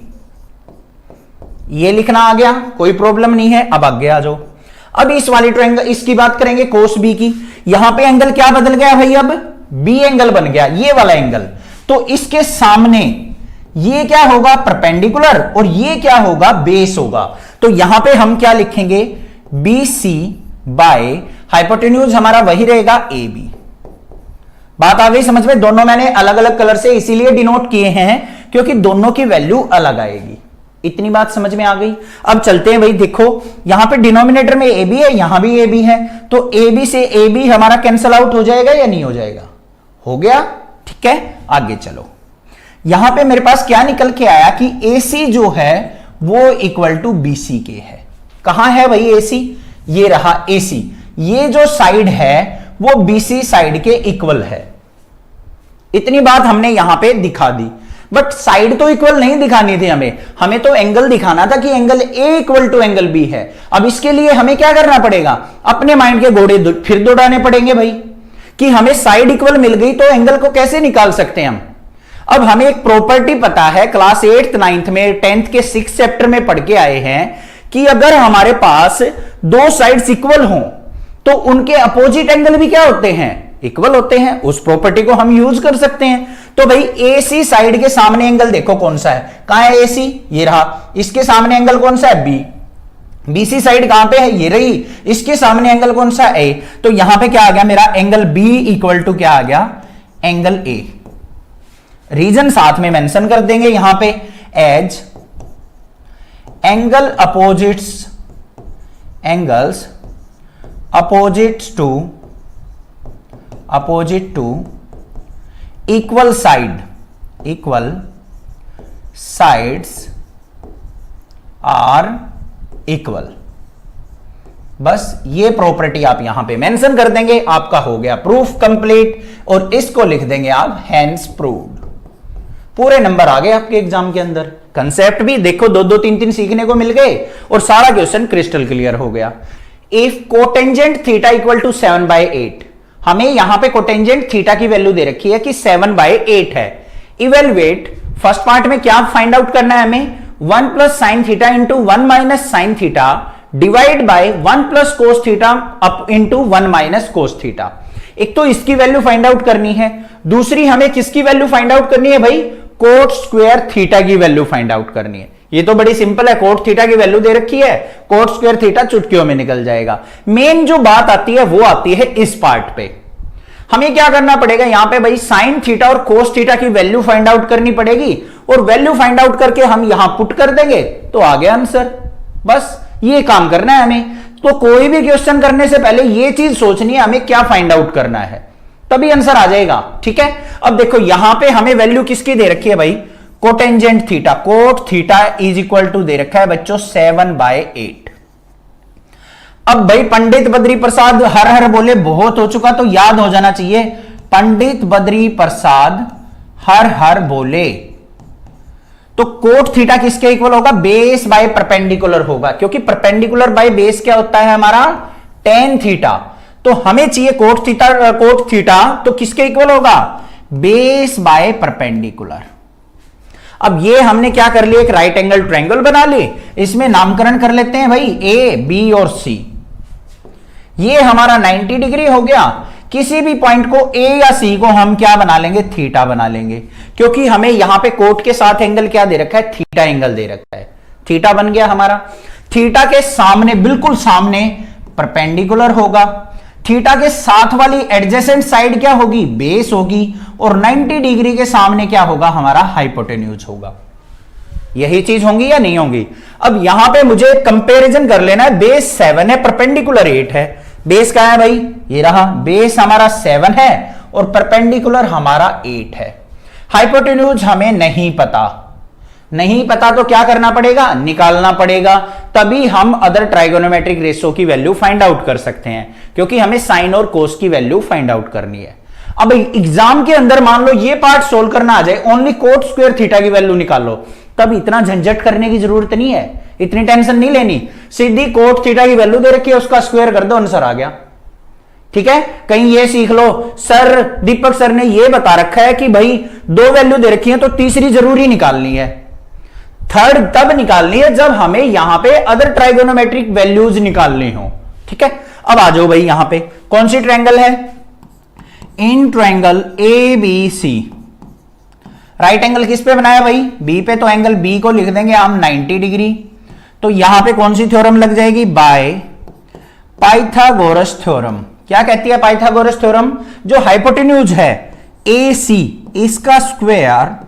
ये लिखना आ गया, कोई प्रॉब्लम नहीं है। अब आगे आ जाओ, अब इस वाली ट्रायंगल इसकी बात करेंगे कोस बी की, यहां पे एंगल क्या बदल गया भाई, अब बी एंगल बन गया, ये वाला एंगल, तो इसके सामने ये क्या होगा, परपेंडिकुलर, और ये क्या होगा, बेस होगा। तो यहां पे हम क्या लिखेंगे, बी सी बाय हाइपोटेन्यूज हमारा वही रहेगा ए बी। बात आ गई समझ में, दोनों मैंने अलग अलग कलर से इसीलिए डिनोट किए हैं क्योंकि दोनों की वैल्यू अलग आएगी। इतनी बात समझ में आ गई। अब चलते हैं भाई, देखो यहां पे डिनोमिनेटर में ए बी है, यहां भी ए बी है, तो ए बी से ए बी हमारा कैंसल आउट हो जाएगा या नहीं हो जाएगा, हो गया, ठीक है। आगे चलो, यहां पे मेरे पास क्या निकल के आया कि ए सी जो है वो इक्वल टू बी सी के है। कहां है भाई ए सी, ये रहा ए सी, ये जो साइड है वो बी सी साइड के इक्वल है। इतनी बात हमने यहां पे दिखा दी, बट साइड तो इक्वल नहीं दिखानी थी हमें तो एंगल दिखाना था कि angle A equal to angle B है। अब इसके लिए हमें क्या करना पड़ेगा, अपने माइंड के घोड़े फिर दौड़ाने पड़ेंगे भाई, कि हमें साइड इक्वल मिल गई तो एंगल को कैसे निकाल सकते हैं हम। अब हमें एक प्रॉपर्टी पता है, क्लास 8th 9th में 10th के 6th चैप्टर में पढ़ के आए हैं कि अगर हमारे पास दो साइड्स इक्वल हों तो उनके अपोजिट एंगल भी क्या होते हैं, इक्वल होते हैं। उस प्रॉपर्टी को हम यूज कर सकते हैं। तो भाई एसी साइड के सामने एंगल देखो कौन सा है, कहां है एसी, ये रहा, इसके सामने एंगल कौन सा है, बी, बीसी साइड कहां पे है, ये रही, इसके सामने एंगल कौन सा, ए। तो यहां पे क्या आ गया मेरा, एंगल बी इक्वल टू क्या आ गया, एंगल ए। रीजन साथ में मेंशन कर देंगे यहां पे, as angle angles opposite to equal sides are equal. बस ये प्रॉपर्टी आप यहां पे मेंशन कर देंगे, आपका हो गया प्रूफ कंप्लीट, और इसको लिख देंगे आप हेंस प्रूव्ड। पूरे नंबर आ गए आपके एग्जाम के अंदर। कंसेप्ट भी देखो 2-2 3-3 सीखने को मिल गए और सारा क्वेश्चन क्रिस्टल क्लियर हो गया। If cotangent theta equal to 7/8, हमें यहां पे कोटेंजेंट थीटा की वैल्यू दे रखी है कि 7/8 है। इवेलुएट, फर्स्ट पार्ट में क्या फाइंड आउट करना है हमें, 1 plus sine theta into 1 minus sine theta divide by 1 plus cos theta up into 1 minus cos theta. एक तो इसकी वैल्यू फाइंड आउट करनी है, दूसरी हमें किसकी वैल्यू फाइंड आउट करनी है भाई, कोट स्क्वायर थीटा की वैल्यू फाइंड आउट करनी है। ये तो बड़ी सिंपल है, कोट थीटा की वैल्यू दे रखी है, कोट स्क्वायर थीटा चुटकियों में निकल जाएगा। मेन जो बात आती है वो आती है इस पार्ट पे। हमें क्या करना पड़ेगा यहां पे भाई, साइन थीटा और कोस थीटा की वैल्यू फाइंड आउट करनी पड़ेगी, और वैल्यू फाइंड आउट करके हम यहां पुट कर देंगे तो आ गया आंसर। बस ये काम करना है हमें। तो कोई भी क्वेश्चन करने से पहले ये चीज सोचनी है हमें क्या फाइंड आउट करना है, तभी आंसर आ जाएगा। ठीक है, अब देखो यहां पे हमें वैल्यू किसकी दे रखी है भाई, cotangent theta, cot theta is equal to दे रखा है बच्चों 7/8। अब भाई पंडित बद्री प्रसाद हर हर बोले बहुत हो चुका, तो याद हो जाना चाहिए, पंडित बद्री प्रसाद हर हर बोले, तो कोट थीटा किसके इक्वल होगा, बेस बाय परपेंडिकुलर होगा, क्योंकि परपेंडिकुलर बाय बेस क्या होता है हमारा, टेन थीटा। तो हमें चाहिए कोट थीटा तो किसके इक्वल होगा, बेस बाय परपेंडिकुलर। अब ये हमने क्या कर लिया, एक राइट एंगल ट्रायंगल बना ली, इसमें नामकरण कर लेते हैं भाई ए, बी और सी। ये हमारा 90 डिग्री हो गया। किसी भी पॉइंट को ए या सी को हम क्या बना लेंगे, थीटा बना लेंगे, क्योंकि हमें यहां पे कोट के साथ एंगल क्या दे रखा है, थीटा एंगल दे रखा है। थीटा बन गया हमारा, थीटा के सामने बिल्कुल सामने परपेंडिकुलर होगा, थीटा के साथ वाली एडजेसेंट साइड क्या होगी, बेस होगी, और 90 डिग्री के सामने क्या होगा हमारा, हाइपोटेन्यूज होगा। यही चीज होंगी या नहीं होंगी। अब यहां पे मुझे कंपैरिजन कर लेना है, बेस 7 है, परपेंडिकुलर 8 है। बेस क्या है भाई, ये रहा, बेस हमारा 7 है और परपेंडिकुलर हमारा 8 है। हाइपोटेन्यूज हमें नहीं पता, नहीं पता तो क्या करना पड़ेगा, निकालना पड़ेगा, तभी हम अदर ट्राइगोनोमेट्रिक रेशियो की वैल्यू फाइंड आउट कर सकते हैं, क्योंकि हमें साइन और कोस की वैल्यू फाइंड आउट करनी है। अब एग्जाम के अंदर मान लो ये पार्ट सोल्व करना आ जाए, ओनली कोट स्क्वायर थीटा की वैल्यू निकालो, तब इतना झंझट करने की जरूरत नहीं है, इतनी टेंशन नहीं लेनी, सीधी कोट थीटा की वैल्यू दे रखी है, उसका स्क्वायर कर दो, आंसर आ गया। ठीक है, कहीं ये सीख लो, सर दीपक सर ने ये बता रखा है कि भाई दो वैल्यू दे रखी है तो तीसरी जरूरी निकालनी है, थर्ड तब निकालनी है जब हमें यहां पे अदर ट्राइगोनोमेट्रिक वैल्यूज निकालनी हो। ठीक है, अब आ जाओ भाई, यहां पे कौन सी ट्रायंगल है, in triangle A B C, right angle किस पे बनाया भाई, बी पे, तो एंगल बी को लिख देंगे हम 90 डिग्री। तो यहां पे कौन सी थ्योरम लग जाएगी, बाय पाइथागोरस थ्योरम। क्या कहती है पाइथागोरस थ्योरम, जो हाइपोटेन्यूज है ए सी, इसका स्क्वायर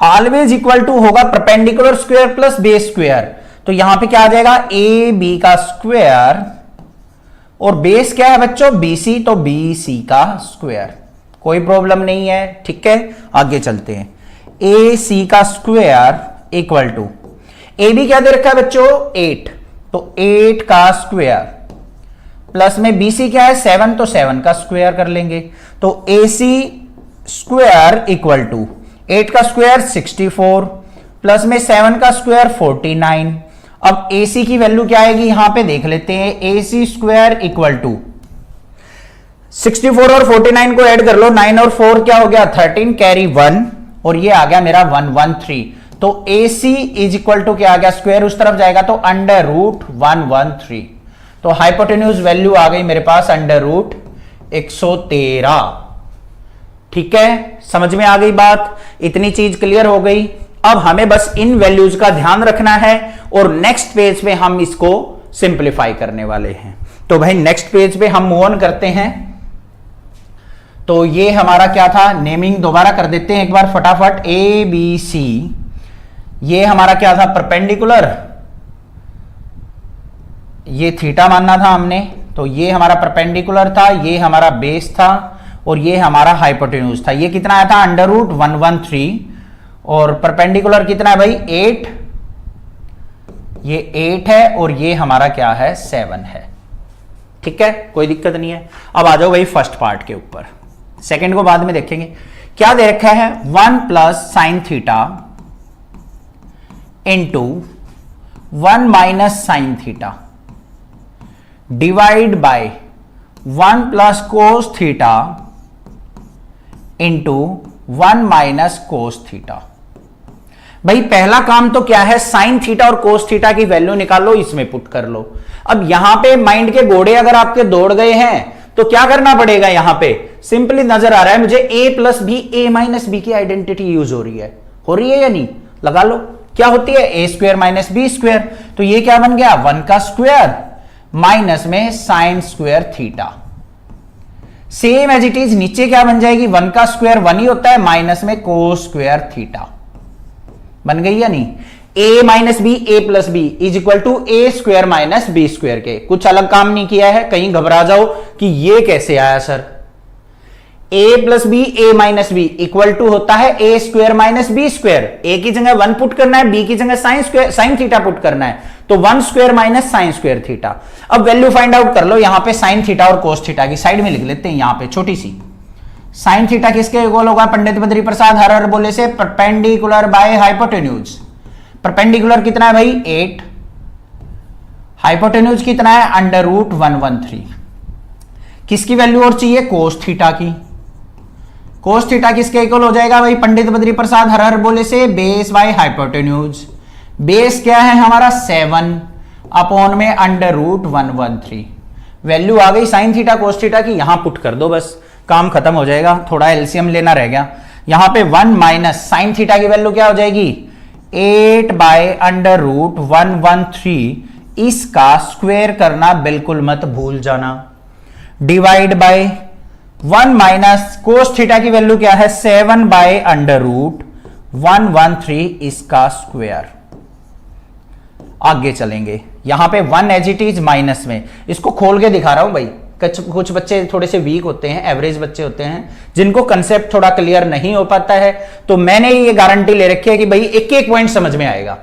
ऑलवेज इक्वल टू होगा perpendicular square plus base square. तो यहां पे क्या आ जाएगा, ए बी का स्क्वायर, और बेस क्या है बच्चों, BC, तो BC का स्क्वायर, कोई प्रॉब्लम नहीं है। ठीक है, आगे चलते हैं, AC का स्क्वायर इक्वल टू, AB क्या दे रखा है बच्चों, 8, तो 8 का स्क्वायर प्लस में BC क्या है 7, तो 7 का स्क्वायर कर लेंगे, तो AC स्क्वायर इक्वल टू 8 का स्क्वायर 64 प्लस में 7 का स्क्वायर 49। अब AC की वैल्यू क्या आएगी, यहां पे देख लेते हैं, AC स्क्वायर इक्वल टू 64 और 49 को ऐड कर लो, 9 और 4 क्या हो गया 13, कैरी 1, और ये आ गया मेरा 113। तो AC इज इक्वल टू क्या आ गया, स्क्वायर उस तरफ जाएगा तो अंडर रूट 113। तो हाइपोटेन्यूज वैल्यू आ गई मेरे पास अंडर रूट 113। ठीक है, समझ में आ गई बात, इतनी चीज क्लियर हो गई। अब हमें बस इन वैल्यूज का ध्यान रखना है और नेक्स्ट पेज पे हम इसको सिंपलीफाई करने वाले हैं। तो भाई नेक्स्ट पेज पे हम मूव ऑन करते हैं। तो ये हमारा क्या था, नेमिंग दोबारा कर देते हैं एक बार फटाफट, ए बी सी, ये हमारा क्या था, परपेंडिकुलर, ये थीटा मानना था हमने, तो ये हमारा परपेंडिकुलर था, ये हमारा बेस था, और ये हमारा हाइपोटेन्यूज था। ये कितना आया था, अंडर रूट 113, और परपेंडिकुलर कितना है भाई 8, ये 8 है, और ये हमारा क्या है 7 है। ठीक है, कोई दिक्कत नहीं है। अब आ जाओ भाई फर्स्ट पार्ट के ऊपर, सेकंड को बाद में देखेंगे। क्या दे रखा है, 1 plus sine theta into 1 minus sine theta divide by 1 plus cos theta into 1 minus cos theta. भाई पहला काम तो क्या है, साइन थीटा और कोस थीटा की वैल्यू निकालो, इसमें पुट कर लो। अब यहां पे माइंड के घोड़े अगर आपके दौड़ गए हैं तो क्या करना पड़ेगा, यहां पे सिंपली नजर आ रहा है मुझे a plus B, a minus B की आइडेंटिटी यूज हो रही है या नहीं, लगा लो। क्या होती है, a square minus B square, तो ये क्या बन गया 1 का स्क्वायर माइनस में sine square theta. Same as it is नीचे क्या बन जाएगी, 1 का स्क्वायर 1 ही होता है, माइनस में कोस स्क्वायर थीटा। बन गई या नहीं, a minus B, a plus B is equal to A square minus B square के। कुछ अलग काम नहीं किया है, कहीं घबरा जाओ कि ये कैसे आया sir. a plus B, a minus B equal to होता है A square minus B square. a की जगह 1 पुट करना है, b की जगह sine square sine theta put करना है, तो 1 square minus sign square theta. अब वैल्यू फाइंड आउट कर लो, यहां पे साइन थीटा और कोस थीटा की साइड में लिख लेते हैं, यहां पे छोटी सी। साइन थीटा किसके इक्वल होगा, पंडित बद्री प्रसाद हर बोले से परपेंडिकुलर बाय हाइपोटेन्यूज। परपेंडिकुलर कितना है भाई 8, हाइपोटेन्यूज कितना है अंडर रूट 113। किसकी वैल्यू और चाहिए, कोस थीटा की। कोस थीटा किसके इक्वल हो जाएगा भाई, पंडित बद्री प्रसाद हर बोले से बेस बाय हाइपोटेन्यूज। बेस क्या है हमारा 7 अपॉन में अंडर रूट 113। वैल्यू आ गई साइन थीटा कोस थीटा की, यहां पुट कर दो, बस काम खत्म हो जाएगा। थोड़ा एलसीएम लेना रह गया, यहां पे 1 माइनस साइन थीटा की वैल्यू क्या हो जाएगी 8 बाय अंडर रूट 113। इसका स्क्वायर करना बिल्कुल मत भूल जाना, divide by 1 minus cos theta की वैल्यू क्या है 7 बाय अंडर रूट 113 इसका स्क्वायर। आगे चलेंगे, यहां पे 1 एज इट इज माइनस में, इसको खोल के दिखा रहा हूं भाई, कुछ बच्चे थोड़े से वीक होते हैं, एवरेज बच्चे होते हैं, जिनको कंसेप्ट थोड़ा क्लियर नहीं हो पाता है, तो मैंने ये गारंटी ले रखी है कि भाई एक एक पॉइंट समझ में आएगा।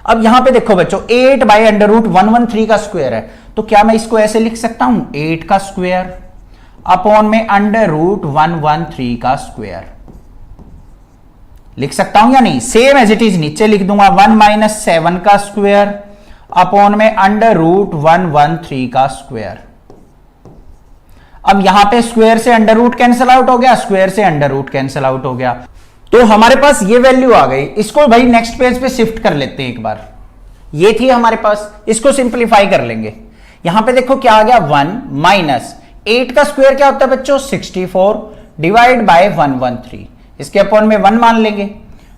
अब यहां पे देखो बच्चों, 8 बाई अंडर रूट 113 का स्क्वायर है, तो क्या मैं इसको ऐसे लिख सकता हूं, 8 का स्क्वायर अपॉन में अंडर रूट 113 का स्क्वायर लिख सकता हूं या नहीं? सेम एज इट इज नीचे लिख दूंगा, 1 माइनस 7 का स्क्वायर अपॉन में अंडर रूट 113 का स्क्वायर। अब यहां पे स्क्वायर से अंडर रूट कैंसिल आउट हो गया, स्क्वायर से अंडर रूट कैंसिल आउट हो गया, तो हमारे पास ये वैल्यू आ गई। इसको भाई नेक्स्ट पेज पे शिफ्ट कर लेते हैं एक बार, ये थी हमारे पास, इसको सिंप्लीफाई कर लेंगे। यहां पे देखो क्या आ गया, 1 माइनस 8 का स्क्वायर क्या होता है बच्चों, 64 डिवाइड बाय 113, इसके अपॉन में 1 मान लेंगे।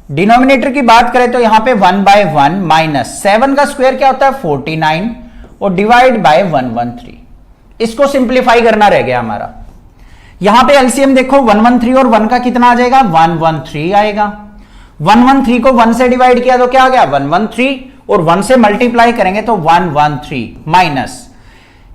डिनोमिनेटर की बात करें तो यहां पे 1 बाय 1 माइनस 7 का स्क्वायर क्या होता है, 49 और डिवाइड बाय 113, इसको सिंप्लीफाई करना रह गया हमारा। यहां पे एलसीएम देखो, 113 और 1 का कितना आ जाएगा, 113 आएगा। 113 को 1 से डिवाइड किया तो क्या आ गया, 113, और 1 से मल्टीप्लाई करेंगे तो 113 माइनस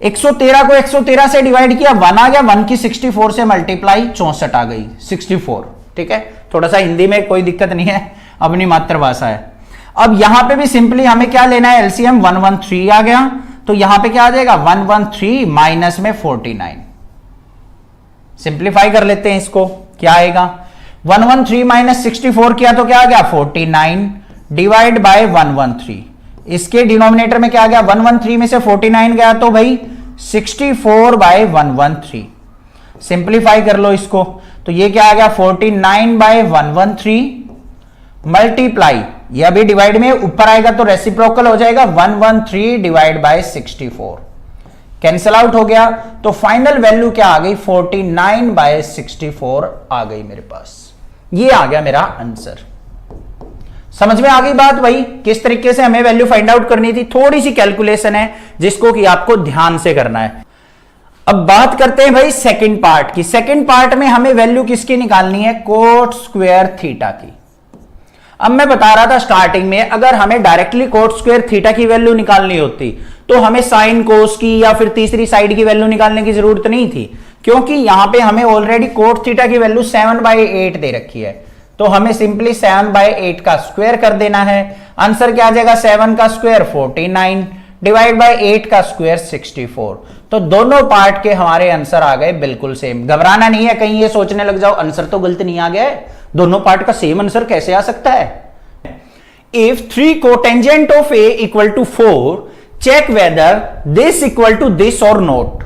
113 को 113 से डिवाइड किया, 1 आ गया, 1 की 64 से मल्टीप्लाई 64 आ गई, 64। ठीक है, थोड़ा सा हिंदी में कोई दिक्कत नहीं है, अपनी मातृभाषा है। अब यहां पे भी सिंपली हमें क्या लेना है, एलसीएम 113 आ गया, तो यहां पे क्या आ जाएगा, 113 माइनस में 49, सिंप्लीफाई कर लेते हैं इसको, क्या आएगा, 113 माइनस 64 किया तो क्या आ गया, 49 डिवाइड बाय 113, इसके डिनोमिनेटर में क्या आ गया, 113 में से 49 गया तो भाई 64 बाय 113, सिंप्लीफाई कर लो इसको, तो ये क्या आ गया, 49 बाय 113 मल्टीप्लाई, ये अभी डिवाइड में ऊपर आएगा तो रेसिप्रोकल हो जाएगा, 113 डिवाइड बाय 64, कैंसिल आउट हो गया, तो फाइनल वैल्यू क्या आ गई, 49 बाय 64 आ गई मेरे पास। ये आ गया मेरा आंसर। समझ में आ गई बात भाई, किस तरीके से हमें वैल्यू फाइंड आउट करनी थी? थोड़ी सी कैलकुलेशन है जिसको कि आपको ध्यान से करना है। अब बात करते हैं भाई सेकंड पार्ट की। सेकंड पार्ट में हमें वैल्यू किसकी निकालनी है, कोट स्क्वायर थीटा की। अब मैं बता रहा था स्टार्टिंग में, अगर हमें डायरेक्टली कोट स्क्वायर थीटा की वैल्यू निकालनी होती तो हमें साइन कोस की या फिर तीसरी साइड की वैल्यू निकालने की जरूरत नहीं थी, क्योंकि यहां पे हमें ऑलरेडी कोट थीटा की वैल्यू 7/8 दे रखी है, तो हमें सिंपली 7/8 का स्क्वायर कर देना है। आंसर क्या आ जाएगा, 7 का स्क्वायर 49 डिवाइड बाय 8 का स्क्वायर 64। तो दोनों पार्ट के हमारे आंसर आ गए बिल्कुल सेम। घबराना नहीं है, कहीं ये सोचने लग जाओ आंसर तो गलत नहीं आ गया है, दोनों पार्ट का सेम आंसर कैसे आ सकता है। If 3 cotangent of A equal to 4 check whether this equal to this और नॉट।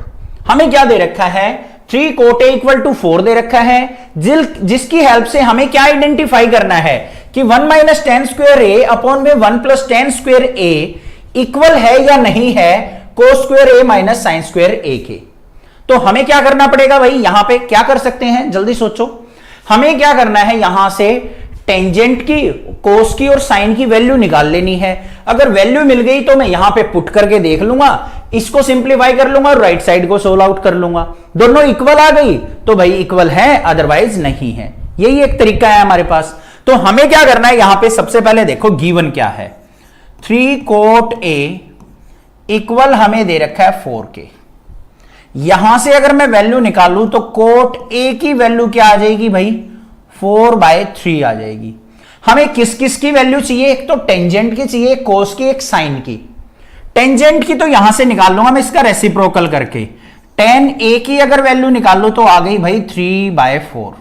हमें क्या दे रखा है, 3 कोट ए इक्वल टू 4 दे रखा है, जिसकी हेल्प से हमें क्या आइडेंटिफाई करना है कि 1 माइनस टेन स्क्वायर ए अपॉन में 1 प्लस टेन स्क्वायर ए इक्वल है या नहीं है कोस स्क्वायर ए माइनस साइन स्क्वायर ए के। तो हमें क्या करना पड़ेगा भाई, यहां पे क्या कर सकते हैं, जल्दी सोचो। हमें क्या करना है, यहां से टेंजेंट की, कोस की और साइन की वैल्यू निकाल लेनी है। अगर वैल्यू मिल गई तो मैं यहां पे पुट करके देख लूंगा, इसको सिंप्लीफाई कर लूंगा और राइट साइड को सोल्व आउट कर लूंगा। दोनों इक्वल आ गई तो भाई इक्वल है, अदरवाइज नहीं है। यही एक तरीका है हमारे पास। तो हमें क्या करना है, यहां पे सबसे पहले देखो गिवन क्या है, 3 कोट ए इक्वल हमें दे रखा है 4 के। यहां से अगर मैं वैल्यू निकालूं तो कोट ए की वैल्यू क्या आ जाएगी भाई, 4/3 आ जाएगी। हमें किस किस की वैल्यू चाहिए, एक तो टेंजेंट की चाहिए, कोस की, एक साइन की। टेंजेंट की तो यहां से निकाल लूंगा मैं इसका रेसिप्रोकल करके, tan a की अगर वैल्यू निकाल लो तो आ गई भाई 3/4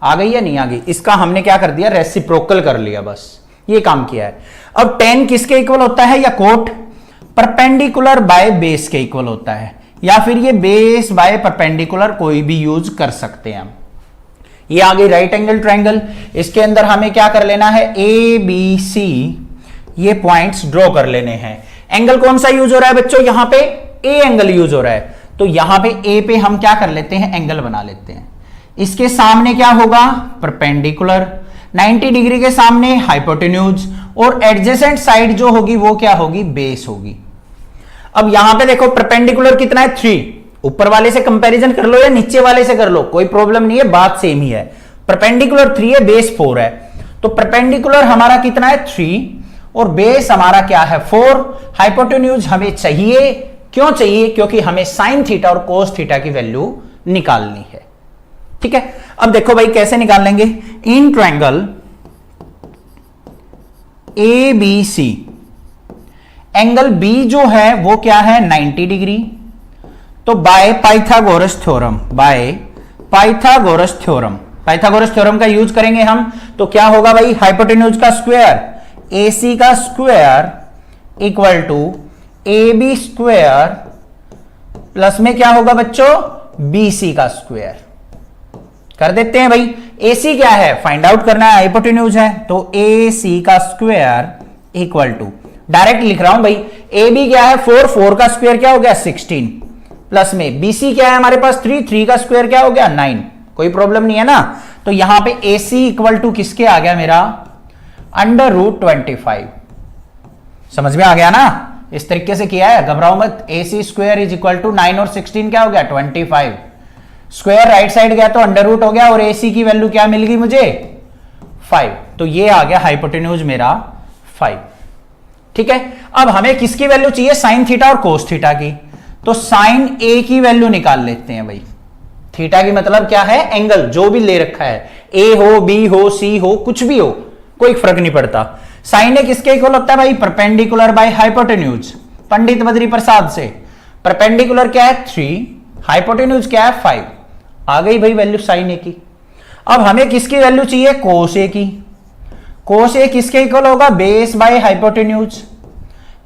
आ गई या नहीं आ गई। इसका हमने क्या कर दिया, रेसिप्रोकल कर लिया, बस ये काम किया है। अब tan किसके इक्वल होता है, या कोट परपेंडिकुलर बाय बेस के इक्वल होता है, या फिर ये बेस बाय परपेंडिकुलर कोई भी यूज कर सकते हैं हम। ये आ गई राइट एंगल ट्रायंगल। इसके अंदर हमें क्या कर लेना है, ए बी सी ये पॉइंट्स ड्रॉ कर लेने हैं। एंगल कौन सा यूज हो रहा है बच्चों, यहां पे ए एंगल यूज हो रहा है, तो यहां पे ए पे हम क्या कर लेते हैं, एंगल बना लेते हैं। इसके सामने क्या होगा, परपेंडिकुलर, 90 डिग्री के सामने हाइपोटेन्यूज, और एडजेसेंट साइड जो होगी वो क्या होगी, बेस होगी। अब यहां पे देखो परपेंडिकुलर कितना है, 3। ऊपर वाले से कंपैरिजन कर लो या नीचे वाले से कर लो, कोई प्रॉब्लम नहीं है, बात सेम ही है। परपेंडिकुलर 3 है, बेस 4 है, तो परपेंडिकुलर हमारा कितना है 3 और बेस हमारा क्या है 4। हाइपोटेन्यूज हमें चाहिए क्यों चाहिए? क्योंकि हमें साइन थीटा और कोस थीटा की वैल्यू निकालनी है। ठीक है, अब देखो भाई कैसे निकाल लेंगे। In triangle A B C, angle B जो है वो क्या है 90 डिग्री। तो by Pythagoras theorem, by Pythagoras theorem, Pythagoras theorem का यूज करेंगे हम, तो क्या होगा भाई, हाइपोटेन्यूज का स्क्वायर AC का square equal to AB square plus में क्या होगा बच्चों, BC का स्क्वायर। कर देते हैं भाई, AC क्या है फाइंड आउट करना है, हाइपोटेन्यूज है, तो AC का स्क्वायर इक्वल टू, डायरेक्ट लिख रहा हूं भाई, AB क्या है 4, 4 का स्क्वायर क्या हो गया 16, प्लस में BC क्या है हमारे पास 3, 3 का स्क्वायर क्या हो गया 9, कोई प्रॉब्लम नहीं है ना। तो यहां पे AC इक्वल टू किसके आ गया मेरा, √25। समझ में आ गया ना, इस तरीके से किया है, घबराओ मत। AC square is equal to 9 और 16 क्या हो गया 25, स्क्वायर राइट साइड गया तो अंडर रूट हो गया, और AC की वैल्यू क्या मिल गई मुझे 5, तो ये आ गया हाइपोटेन्यूज मेरा 5। ठीक है, अब हमें किसकी वैल्यू चाहिए, साइन थीटा और कोस थीटा की। तो साइन A की वैल्यू निकाल लेते हैं भाई। थीटा की मतलब क्या है, एंगल जो भी ले रखा है, A हो B हो C हो कुछ भी हो, कोई फर्क नहीं पड़ता। साइन A किसके इक्वल होता है भाई, perpendicular by hypotenuse, Pandit Badri Prasad से। परपेंडिकुलर क्या है 3, हाइपोटेन्यूज क्या है 5। आ गई भाई वैल्यू साइन A की। अब हमें किसकी वैल्यू चाहिए, कोस A की। कोस A किसके इक्वल होगा, बेस बाय हाइपोटेन्यूज।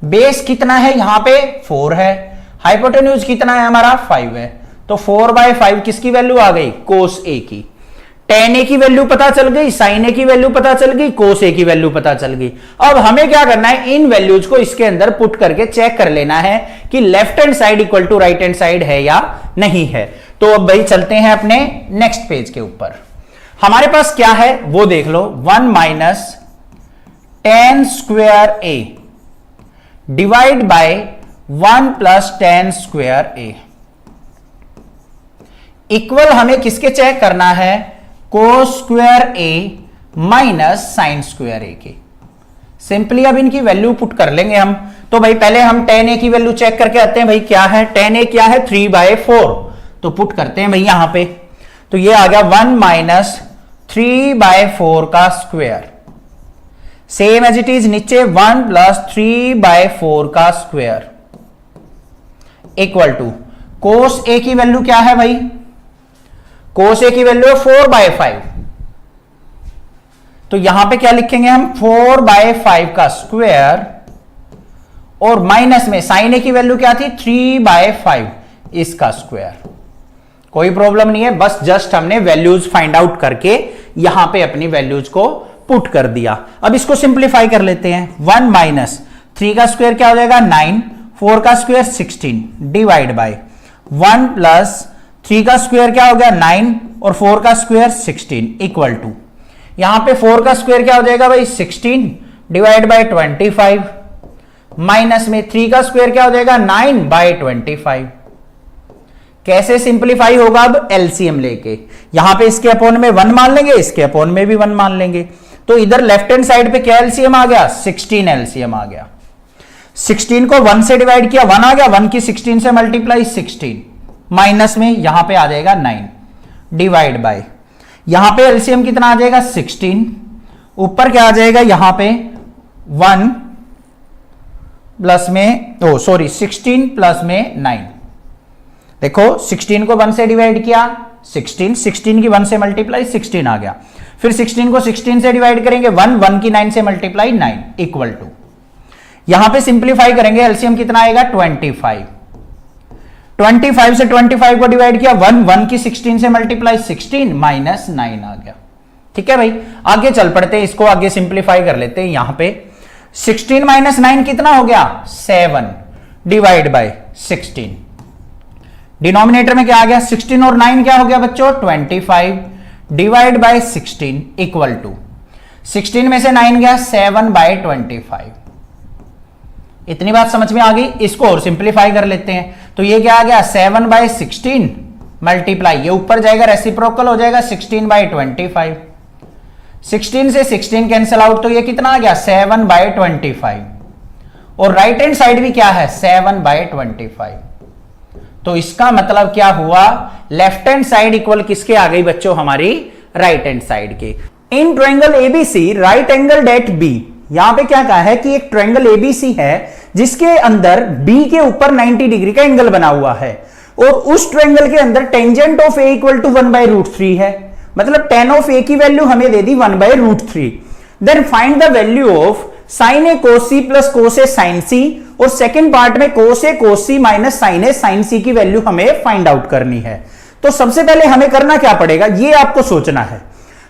बेस कितना है यहां पे 4 है, हाइपोटेन्यूज कितना है हमारा 5 है, तो 4/5 किसकी वैल्यू आ गई, कोस A की। tan A की वैल्यू पता चल गई, साइन A की वैल्यू पता चल गई, कोस A की वैल्यू पता चल गई। अब हमें क्या करना है, इन वैल्यूज को इसके अंदर पुट करके चेक कर लेना है कि left hand side equal to right hand side है या नहीं है। तो अब भाई चलते हैं अपने नेक्स्ट पेज के ऊपर। हमारे पास क्या है वो देख लो, 1 minus tan square A divide by 1 plus tan square A equal हमें किसके चेक करना है, cos square A minus sine square A के। सिंपली अब इनकी वैल्यू पुट कर लेंगे हम। तो भाई पहले हम tan A की वैल्यू चेक करके आते हैं। भाई क्या है, tan A क्या है 3/4, तो पुट करते हैं भाई यहां पे। तो ये आ गया 1 माइनस 3/4 का square, same as it is नीचे 1 प्लस 3/4 का square equal to cos A की वैल्यू क्या है भाई, कोस A की वैल्यू है 4/5, तो यहां पे क्या लिखेंगे हम 4/5 का स्क्वायर, और माइनस में साइन A की वैल्यू क्या थी 3/5 इसका स्क्वायर। कोई प्रॉब्लम नहीं है, बस जस्ट हमने वैल्यूज फाइंड आउट करके यहां पे अपनी वैल्यूज को पुट कर दिया। अब इसको सिंप्लीफाई कर लेते हैं। 1 माइनस 3 का स्क्वायर क्या हो जाएगा 9, 4 का स्क्वायर 16 डिवाइड बाय 1 प्लस 3 का स्क्वायर क्या हो गया 9 और 4 का स्क्वायर 16 इक्वल टू, यहां पे 4 का स्क्वायर क्या हो जाएगा भाई 16 डिवाइड बाय 25, माइनस में 3 का स्क्वायर क्या हो जाएगा 9/25। कैसे सिंप्लीफाई होगा, अब एलसीएम लेके, यहां पे इसके अपोन में 1 मान लेंगे, इसके अपोन में भी 1 मान लेंगे, तो इधर लेफ्ट हैंड साइड पे क्या एलसीएम आ गया 16 एलसीएम आ गया। 16 को 1 से डिवाइड किया 1 आ गया, 1 की 16 से मल्टीप्लाई 16, माइनस में यहां पे आ जाएगा 9 डिवाइड बाय, यहां पे एलसीएम कितना आ जाएगा 16, ऊपर क्या आ जाएगा यहां पे 1 प्लस में 16 प्लस में 9। देखो 16 को 1 से डिवाइड किया 16 की 1 से मल्टीप्लाई 16 आ गया, फिर 16 को 16 से डिवाइड करेंगे 1 की 9 से मल्टीप्लाई 9 इक्वल टू, यहां पे सिंप्लीफाई करेंगे एलसीएम कितना आएगा 25, 25 से 25 को डिवाइड किया 1 की 16 से मल्टीप्लाई 16 माइनस 9 आ गया। ठीक है भाई, आगे चल पड़ते हैं, इसको आगे सिंप्लीफाई कर लेते हैं। यहां पे 16 माइनस 9 कितना हो गया 7 डिवाइड बाय 16, डिनोमिनेटर में क्या आ गया 16 और 9 क्या हो गया बच्चों 25 डिवाइड बाय 16 इक्वल टू, 16 में से 9 गया 7/25। इतनी बात समझ में आ गई। इसको और सिंप्लीफाई कर लेते हैं, तो ये क्या आ गया 7/16 मल्टीप्लाई, ये ऊपर जाएगा रेसिप्रोकल हो जाएगा 16/25, 16 से 16 कैंसिल आउट, तो ये कितना आ गया 7/25, और राइट हैंड साइड भी क्या है 7/25। तो इसका मतलब क्या हुआ, लेफ्ट हैंड साइड इक्वल किसके आ गई बच्चों, हमारी राइट हैंड साइड के। In triangle ABC right angle at B, यहां पे क्या कहा है कि एक ट्रायंगल एबीसी है जिसके अंदर बी के ऊपर 90 डिग्री का एंगल बना हुआ है, और उस ट्रायंगल के अंदर tangent of A equal to 1/√3 है, मतलब tan ऑफ ए की वैल्यू हमें दे दी 1/√3। Then find the value of sin a cos c plus cos a sin c, और सेकेंड पार्ट में cos a cos c minus sin a sin c की वैल्यू हमें फाइंड आउट करनी है। तो सबसे पहले हमें करना क्या पड़ेगा, ये आपको सोचना है।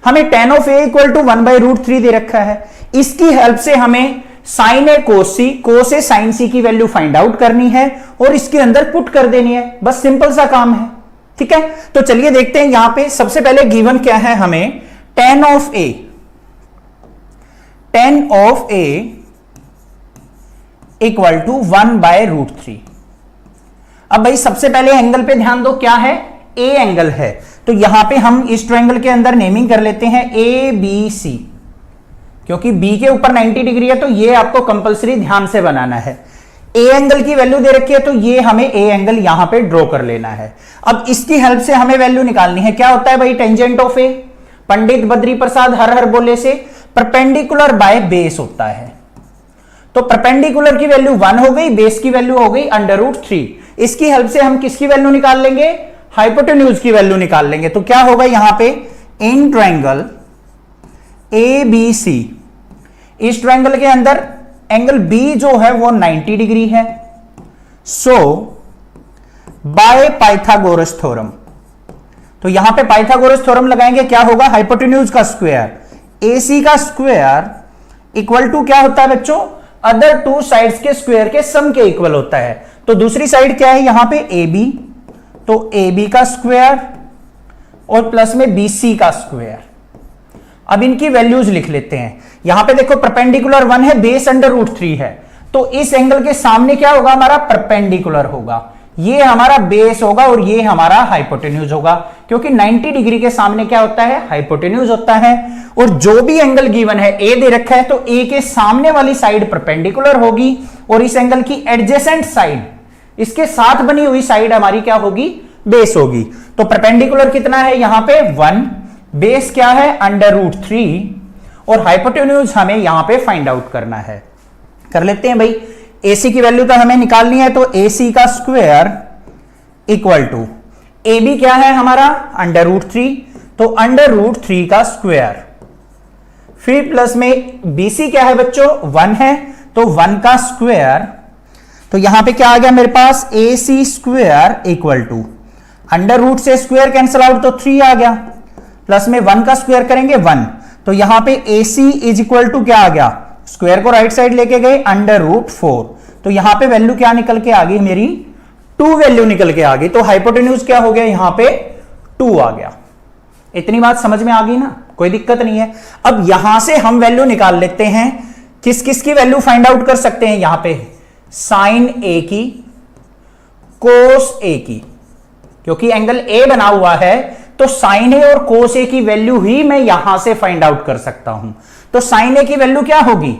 हमें tan of a equal to 1/√3 दे रखा है, इसकी हेल्प से हमें sin a cos a sin c की वैल्यू फाइंड आउट करनी है और इसके अंदर पुट कर देनी है, बस सिंपल सा काम है। ठीक है, तो चलिए देखते हैं यहां पे सबसे पहले गिवन क्या है हमें, tan of a equal to 1/√3। अब भाई सबसे पहले एंगल पे ध्यान दो, क्या है, ए एंगल है, तो यहां पे हम इस ट्रायंगल के अंदर नेमिंग कर लेते हैं ए बी सी, क्योंकि बी के ऊपर 90 डिग्री है तो ये आपको कंपलसरी ध्यान से बनाना है। ए एंगल की वैल्यू दे रखी है तो ये हमें ए एंगल यहां पे ड्रॉ कर लेना है। अब इसकी हेल्प से हमें वैल्यू निकालनी है, क्या होता है भाई टेंजेंट ऑफ ए, पंडित बद्री प्रसाद हर हर बोले से परपेंडिकुलर बाय बेस होता है। तो परपेंडिकुलर की वैल्यू 1 हो गई, बेस की वैल्यू हो गई √3। इसकी हेल्प से हम किसकी वैल्यू निकाल लेंगे, हाइपोटेन्यूज की वैल्यू निकाल लेंगे। तो क्या होगा यहां पे, इन ट्रायंगल ए बी सी, इस ट्रायंगल के अंदर एंगल बी जो है वो 90 डिग्री है। सो बाय पाइथागोरस थ्योरम, तो यहां पे पाइथागोरस थ्योरम लगाएंगे, क्या होगा, हाइपोटेन्यूज का स्क्वायर AC का स्क्वायर इक्वल टू क्या होता है बच्चों, अदर टू साइड्स के स्क्वायर के सम के इक्वल होता है। तो दूसरी साइड क्या है यहां पे AB, तो AB का स्क्वायर और प्लस में BC का स्क्वायर। अब इनकी वैल्यूज लिख लेते हैं। यहां पे देखो परपेंडिकुलर 1 है, बेस √3 है, तो इस एंगल के सामने क्या होगा, हमारा परपेंडिकुलर होगा, ये हमारा बेस होगा और ये हमारा हाइपोटेन्यूज होगा, क्योंकि 90 डिग्री के सामने क्या होता है, हाइपोटेन्यूज होता है। और जो भी एंगल गिवन है ए दे रखा है तो ए के सामने वाली साइड परपेंडिकुलर होगी और इस एंगल की एडजेसेंट साइड, इसके साथ बनी हुई साइड हमारी क्या होगी, बेस होगी। तो परपेंडिकुलर कितना है यहां पे 1, बेस क्या है √3 और हाइपोटेन्यूज हमें यहां पे फाइंड आउट करना है। कर लेते हैं भाई, AC की वैल्यू तो हमें निकालनी है, तो AC का स्क्वायर इक्वल टू AB क्या है हमारा √3, तो √3 का स्क्वायर, फिर प्लस में BC क्या है बच्चों 1 है, तो 1 का स्क्वायर। तो यहां पे क्या आ गया मेरे पास, AC स्क्वायर इक्वल टू √ से स्क्वायर कैंसिल आउट तो 3 आ गया, प्लस में 1 का स्क्वायर करेंगे 1, तो यहां पे AC इज इक्वल टू क्या आ गया, स्क्वायर को राइट साइड लेके गए √4, तो यहां पे वैल्यू क्या निकल के आ गई मेरी, 2 वैल्यू निकल के आ गई। तो हाइपोटेन्यूज क्या हो गया यहां पे 2 आ गया। इतनी बात समझ में आ गई ना, कोई दिक्कत नहीं है। अब यहां से हम वैल्यू निकाल लेते हैं, किस किस की वैल्यू फाइंड आउट कर सकते हैं यहां पे, साइन A की, कोस A की, क्योंकि एंगल A बना हुआ है तो साइन A और कोस A की वैल्यू ही मैं यहां से फाइंड आउट कर सकता हूं। तो साइन A की वैल्यू क्या होगी,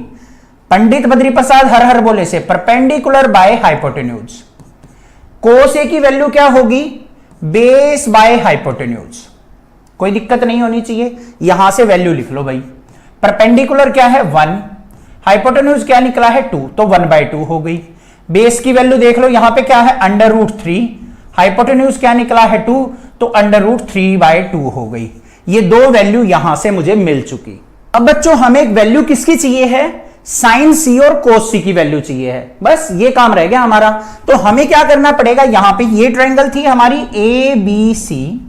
पंडित बद्री प्रसाद हर हर बोले से perpendicular by hypotenuse. Cos A की वैल्यू क्या होगी, बेस बाय हाइपोटेन्यूज। कोई दिक्कत नहीं होनी चाहिए, यहां से वैल्यू लिख लो भाई। परपेंडिकुलर क्या है 1, हाइपोटेन्यूज क्या निकला है 2, तो 1/2 हो गई। बेस की वैल्यू देख लो, यहां पे क्या है √3, हाइपोटेन्यूज क्या निकला है 2, तो √3/2 हो गई। ये दो वैल्यू यहां से मुझे मिल चुकी। अब बच्चों हमें एक वैल्यू किसकी चाहिए है, साइन C और कोस C की वैल्यू चाहिए है, बस ये काम रह गया हमारा। तो हमें क्या करना पड़ेगा, यहां पे ये ट्रायंगल थी हमारी ABC,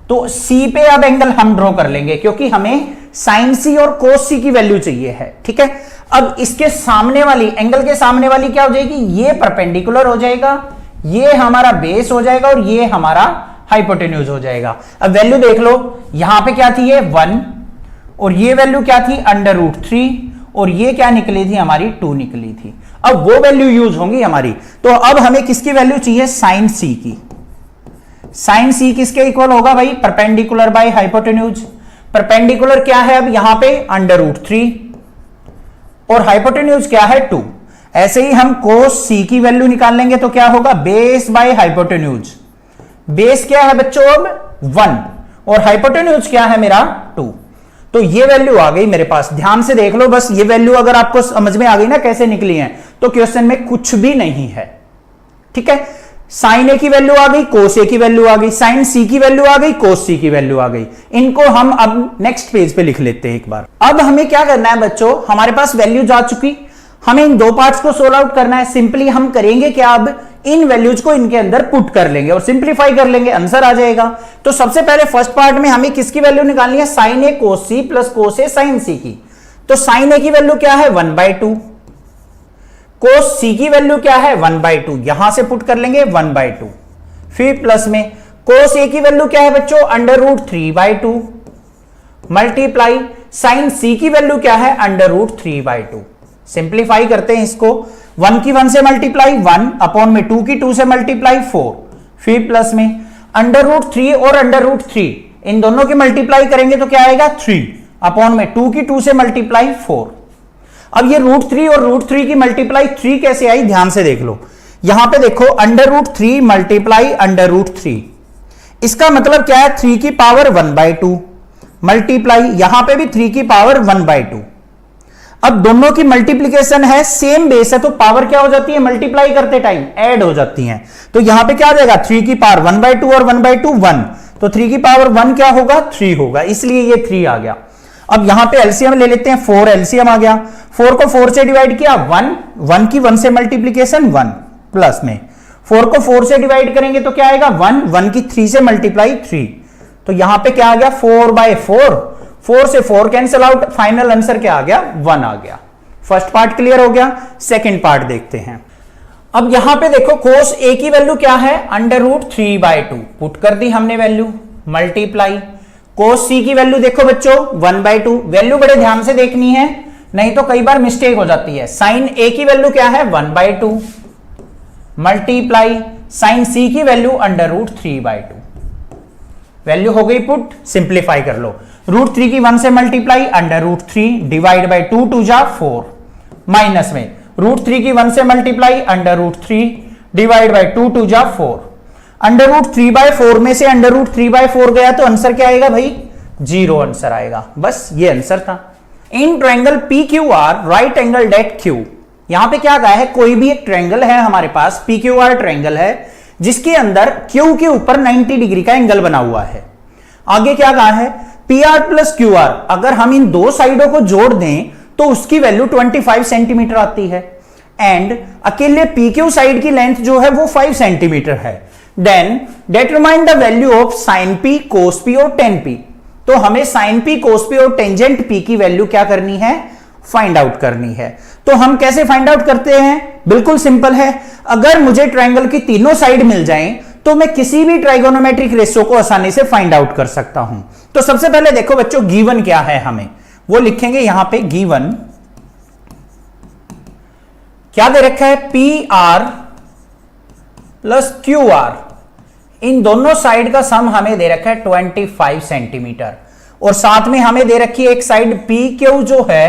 तो C पे अब एंगल हम ड्रॉ कर लेंगे, क्योंकि हमें साइन C और कोस C की वैल्यू चाहिए है। ठीक है, अब इसके सामने वाली, एंगल के सामने वाली क्या हो जाएगी, ये परपेंडिकुलर हो जाएगा, ये हमारा बेस हो जाएगा और ये हमारा हाइपोटेन्यूज हो जाएगा। अब वैल्यू देख लो, यहां पे क्या थी, ये 1 और ये वैल्यू क्या थी √3 और ये क्या निकली थी हमारी 2 निकली थी। अब वो वैल्यू यूज होंगी हमारी। तो अब हमें किसकी वैल्यू चाहिए, साइन C की। साइन C किसके इक्वल होगा भाई, परपेंडिकुलर बाय हाइपोटेन्यूज। परपेंडिकुलर क्या है अब यहां पे √3 और हाइपोटेन्यूज क्या है 2। ऐसे ही हम cos c की वैल्यू निकाल लेंगे तो क्या होगा, बेस बाय हाइपोटेन्यूज। बेस क्या है बच्चों अब 1 और हाइपोटेन्यूज क्या है मेरा 2। तो ये वैल्यू आ गई मेरे पास, ध्यान से देख लो बस। ये वैल्यू अगर आपको समझ में आ गई ना कैसे निकली है, तो क्वेश्चन में कुछ भी नहीं है। ठीक है, साइन ए की वैल्यू आ गई, कोस ए की वैल्यू आ गई, साइन सी की वैल्यू आ गई, कोस सी की वैल्यू आ गई। इनको हम अब नेक्स्ट पेज पे लिख लेते हैं एक बार। अब हमें क्या करना है बच्चों, हमारे पास वैल्यू जा चुकी, हमें इन दो पार्ट्स को सोल्व आउट करना है। सिंपली हम करेंगे क्या, अब इन वैल्यूज को इनके अंदर पुट कर लेंगे और सिंप्लीफाई कर लेंगे, आंसर आ जाएगा। तो सबसे पहले फर्स्ट पार्ट में हमें किसकी वैल्यू निकालनी है, साइन ए कोस सी प्लस कोस ए साइन सी की। तो साइन ए की वैल्यू क्या है 1/2, कोस सी की वैल्यू क्या है 1/2, यहां से पुट कर लेंगे 1/2। फिर प्लस में कोस ए की वैल्यू क्या है बच्चों √3/2 मल्टीप्लाई साइन सी की वैल्यू क्या है √3/2। सिंप्लीफाई करते हैं इसको, 1 की 1 से मल्टीप्लाई 1 अपॉन में 2 की 2 से मल्टीप्लाई 4, फिर प्लस में √3 और √3 इन दोनों की मल्टीप्लाई करेंगे तो क्या आएगा 3 अपॉन में 2 की 2 से मल्टीप्लाई 4। अब ये √3 और √3 की मल्टीप्लाई 3 कैसे आई, ध्यान से देख लो। यहां पे देखो √3 मल्टीप्लाई √3, इसका मतलब क्या है 3 की पावर 1/2 मल्टीप्लाई यहां पे भी 3 की पावर 1/2। अब दोनों की मल्टीप्लीकेशन है, सेम बेस है, तो पावर क्या हो जाती है मल्टीप्लाई करते टाइम ऐड हो जाती हैं। तो यहां पे क्या आ जाएगा 3 की पावर 1/2 और 1/2 1, तो 3 की पावर 1 क्या होगा 3 होगा, इसलिए ये 3 आ गया। अब यहां पे एलसीएम ले लेते हैं, 4 एलसीएम आ गया, 4 को 4 से डिवाइड किया 1 की 1 से मल्टीप्लीकेशन 1 प्लस में 4 को 4 से डिवाइड करेंगे तो क्या आएगा 1 की 3 से मल्टीप्लाई 3, तो यहां पे क्या आ गया 4/4, 4 से 4 कैंसिल आउट, फाइनल आंसर क्या आ गया 1 आ गया। फर्स्ट पार्ट क्लियर हो गया, सेकंड पार्ट देखते हैं। अब यहां पे देखो कोस ए की वैल्यू क्या है √3/2 पुट कर दी हमने वैल्यू, मल्टीप्लाई कोस सी की वैल्यू देखो बच्चों 1/2, वैल्यू बड़े ध्यान से देखनी है नहीं तो कई बार मिस्टेक हो जाती है। साइन ए की वैल्यू क्या है 1/2 मल्टीप्लाई साइन सी की वैल्यू √3/2, वैल्यू हो गई पुट, सिंप्लीफाई कर लो। √3 की 1 से मल्टीप्लाई √3 डिवाइड बाई 2 2 जा 4 माइनस में √3 की 1 से मल्टीप्लाई √3 डिवाइड बाई 2 2 जा 4, √3/4 में से √3/4 गया तो आंसर क्या आएगा भाई 0 आंसर आएगा। बस ये आंसर था। In triangle PQR right angle date Q, यहां पे क्या कहा है, कोई भी एक ट्रायंगल है हमारे पास PQR ट्रायंगल है जिसके अंदर Q के ऊपर 90 डिग्री का एंगल बना हुआ है। आगे क्या कहा है PR प्लस QR, अगर हम इन दो साइडों को जोड़ दें तो उसकी वैल्यू 25 सेंटीमीटर आती है, एंड अकेले PQ साइड की लेंथ जो है वो 5 सेंटीमीटर है। Then determine the value of sine P cos P और tan P, तो हमें साइन P cos P और टेंजेंट P की वैल्यू क्या करनी है फाइंड आउट करनी है। तो हम कैसे फाइंड आउट करते हैं, बिल्कुल सिंपल है, अगर मुझे ट्रायंगल की तीनों साइड मिल जाएं तो मैं किसी भी ट्राइगोनोमेट्रिक रेशियो को आसानी से फाइंड आउट कर सकता हूं। तो सबसे पहले देखो बच्चों गिवन क्या है, हमें वो लिखेंगे यहां पे। गिवन क्या दे रखा है PR प्लस QR, इन दोनों साइड का सम हमें दे रखा है 25 सेंटीमीटर, और साथ में हमें दे रखी है एक साइड PQ जो है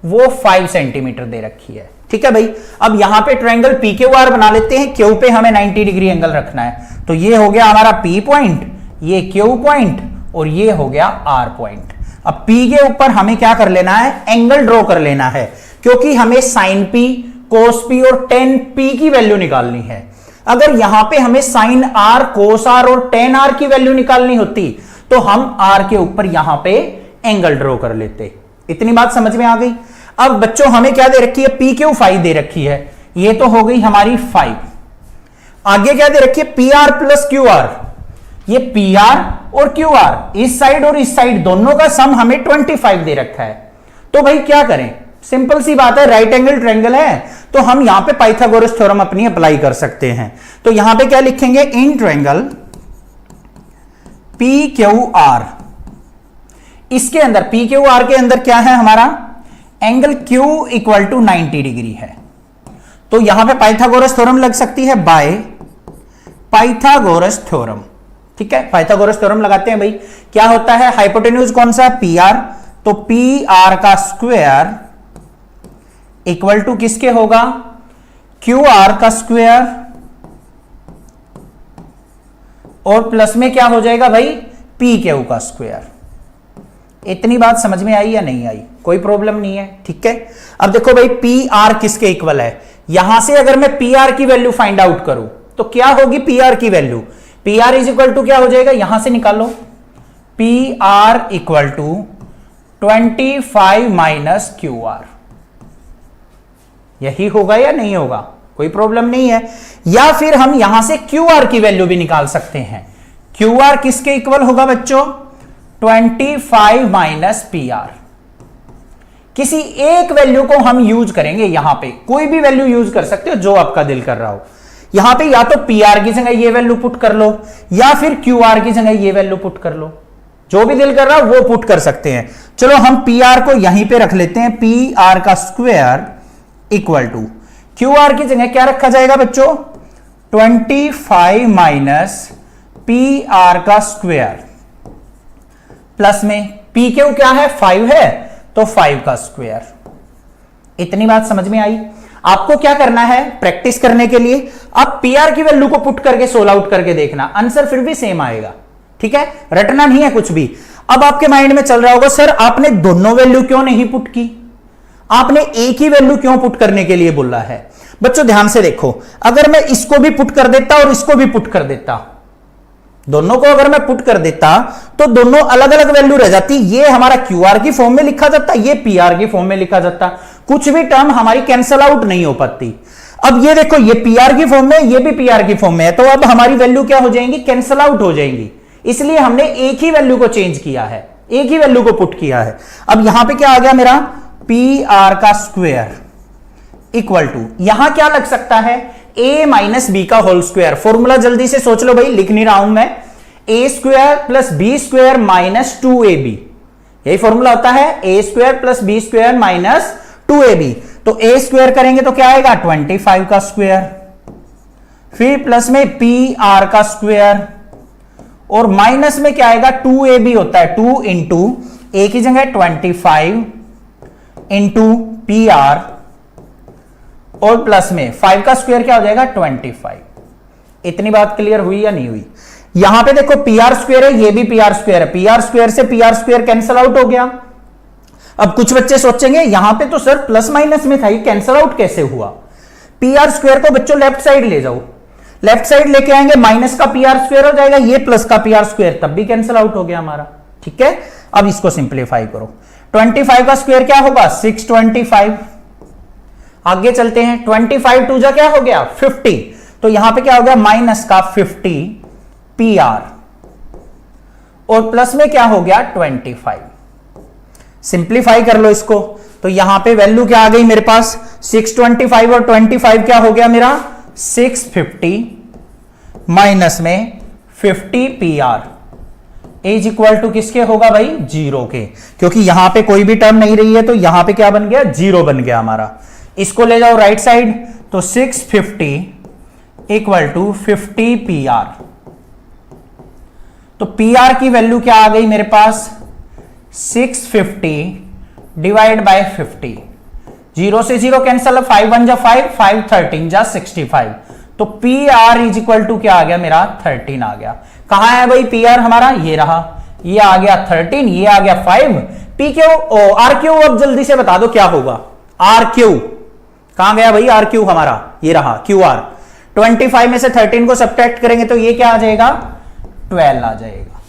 वो 5 सेंटीमीटर दे रखी है। ठीक है भाई, अब यहां पे ट्रायंगल PQR बना लेते हैं, Q पे हमें 90 डिग्री एंगल रखना है, तो ये हो गया हमारा P पॉइंट, ये Q पॉइंट और ये हो गया R पॉइंट। अब P के ऊपर हमें क्या कर लेना है, एंगल ड्रॉ कर लेना है, क्योंकि हमें साइन P cos P और tan P की वैल्यू निकालनी है। अगर यहां पे हमें साइन R cos R और tan R की वैल्यू निकालनी होती तो हम R के ऊपर यहां पे एंगल ड्रॉ कर लेते। इतनी बात समझ में आ गई। अब बच्चों हमें क्या दे रखी है, PQ 5 दे रखी है, ये तो हो गई हमारी 5। आगे क्या दे रखी है PR प्लस QR, ये PR और QR इस साइड और इस साइड दोनों का सम हमें 25 दे रखा है। तो भाई क्या करें, सिंपल सी बात है, राइट एंगल ट्रायंगल है तो हम यहां पे पाइथागोरस थ्योरम अपनी अप्लाई कर सकते हैं। तो यहां पे क्या लिखेंगे, इन ट्रायंगल PQR, इसके अंदर PQR के अंदर क्या है हमारा angle Q equal to 90 degree है। तो यहां पे पाइथागोरस थ्योरम लग सकती है बाय पाइथागोरस थ्योरम। ठीक है, पाइथागोरस थ्योरम लगाते हैं भाई। क्या होता है, हाइपोटेन्यूज कौन सा है PR, तो PR का स्क्वायर इक्वल टू किसके होगा क्यू आर का स्क्वायर और प्लस में क्या हो जाएगा भाई, पी क्यू का स्क्वायर। इतनी बात समझ में आई या नहीं आई? कोई प्रॉब्लम नहीं है, ठीक है। अब देखो भाई पी आर किसके इक्वल है, यहां से अगर मैं पी आर की वैल्यू फाइंड आउट करूं तो क्या होगी पी आर की value, P R is equal to क्या हो जाएगा, यहां से निकालो, P R equal to 25 minus Q R. यही होगा या नहीं होगा? कोई प्रॉब्लम नहीं है। या फिर हम यहां से क्यू आर की वैल्यू भी निकाल सकते हैं। क्यू आर किसके इक्वल होगा बच्चों, 25 माइनस पी आर। किसी एक वैल्यू को हम यूज करेंगे, यहां पे कोई भी वैल्यू यूज कर सकते हो जो आपका दिल कर रहा हो। यहां पे या तो पी आर की जगह ये वैल्यू पुट कर लो या फिर क्यू आर की जगह ये वैल्यू पुट कर लो, जो भी दिल कर रहा हो वो पुट कर सकते हैं। चलो हम पी आर को यहीं पे रख लेते हैं, पी आर का square equal to Q R की जगह क्या रखा जाएगा बच्चों, 25 माइनस पी आर का स्क्वायर प्लस में पी क्यू क्या है, 5 है तो 5 का स्क्वायर। इतनी बात समझ में आई? आपको क्या करना है प्रैक्टिस करने के लिए, आप पी आर की वैल्यू को पुट करके सोल्व आउट करके देखना, आंसर फिर भी सेम आएगा, ठीक है, रटना नहीं है कुछ भी। अब आपके माइंड में चल रहा होगा सर आपने दोनों वैल्यू क्यों नहीं पुट की, आपने एक ही वैल्यू क्यों पुट करने के लिए बोला है। बच्चों ध्यान से देखो, अगर मैं इसको भी पुट कर देता और इसको भी पुट कर देता, दोनों को अगर मैं पुट कर देता तो दोनों अलग अलग वैल्यू रह जाती, ये हमारा क्यू आर की फॉर्म में लिखा जाता, ये पी आर की फॉर्म में लिखा जाता, कुछ भी टर्म हमारी कैंसल आउट नहीं हो पाती। अब ये देखो ये पी आर की फॉर्म में, ये भी पी आर की फॉर्म में है, तो अब हमारी वैल्यू क्या हो जाएंगी, कैंसल आउट हो जाएंगी। इसलिए हमने एक ही वैल्यू को चेंज किया है, एक ही वैल्यू को पुट किया है। अब यहां पे क्या आ गया मेरा, पी आर का स्क्वायर इक्वल टू, यहां क्या लग सकता है, ए माइनस बी का होल स्क्वायर। फॉर्मूला जल्दी से सोच लो भाई, लिख नहीं रहा हूं मैं, A square plus B square minus 2ab, यही फॉर्मूला होता है, A square plus B square minus 2ab। तो ए स्क्वायर करेंगे तो क्या आएगा, 25 का स्क्वायर, फिर प्लस में पी आर का स्क्वायर और माइनस में क्या आएगा, 2ab होता है, 2 इंटू ए की जगह 25 इंटू पी आर और प्लस में 5 का स्क्वायर क्या हो जाएगा, 25। इतनी बात क्लियर हुई या नहीं हुई? यहां पे देखो पी आर स्क्वायर है, ये भी पी आर स्क्वायर है, पी आर स्क्वायर से P R square cancel out हो गया। अब कुछ बच्चे सोचेंगे यहां पे तो सर प्लस माइनस में था, ये कैंसल आउट कैसे हुआ। पी आर स्क्वायर को बच्चों लेफ्ट साइड ले जाओ, लेफ्ट साइड लेके आएंगे, माइनस का पी आर स्क्वायर हो जाएगा, ये प्लस का पी आर स्क्वायर, तब भी कैंसल आउट हो गया हमारा, ठीक है। अब इसको सिंप्लीफाई करो, 25 का स्क्वायर क्या होगा, 625। आगे चलते हैं, 25 टू जा क्या हो गया, 50, तो यहां पे क्या हो गया, माइनस का 50 पी आर और प्लस में क्या हो गया, 25। सिंप्लीफाई कर लो इसको, तो यहां पे वैल्यू क्या आ गई मेरे पास, 625 और 25 क्या हो गया मेरा, 650 माइनस में 50 P R is equal to किसके होगा भाई, 0 के, क्योंकि यहां पे कोई भी टर्म नहीं रही है तो यहां पे क्या बन गया, 0 बन गया हमारा। इसको ले जाओ राइट साइड, तो 650 इक्वल टू 50 पी आर। तो पी आर की वैल्यू क्या आ गई मेरे पास, 650 डिवाइड बाय 50, 0 से 0 कैंसल, 5 1 जा 5, 5 13 जा 65, तो P R is equal to क्या आ गया मेरा, 13 आ गया। कहां है भाई पी आर हमारा, ये रहा, ये आ गया 13, ये आ गया 5, पी क्यू आर क्यू, अब जल्दी से बता दो क्या होगा, आर क्यू कहां गया भाई, आर क्यू हमारा ये रहा, क्यू आर। 25 में से 13 को सब्ट्रैक्ट करेंगे तो ये क्या आ जाएगा, 12 आ जाएगा।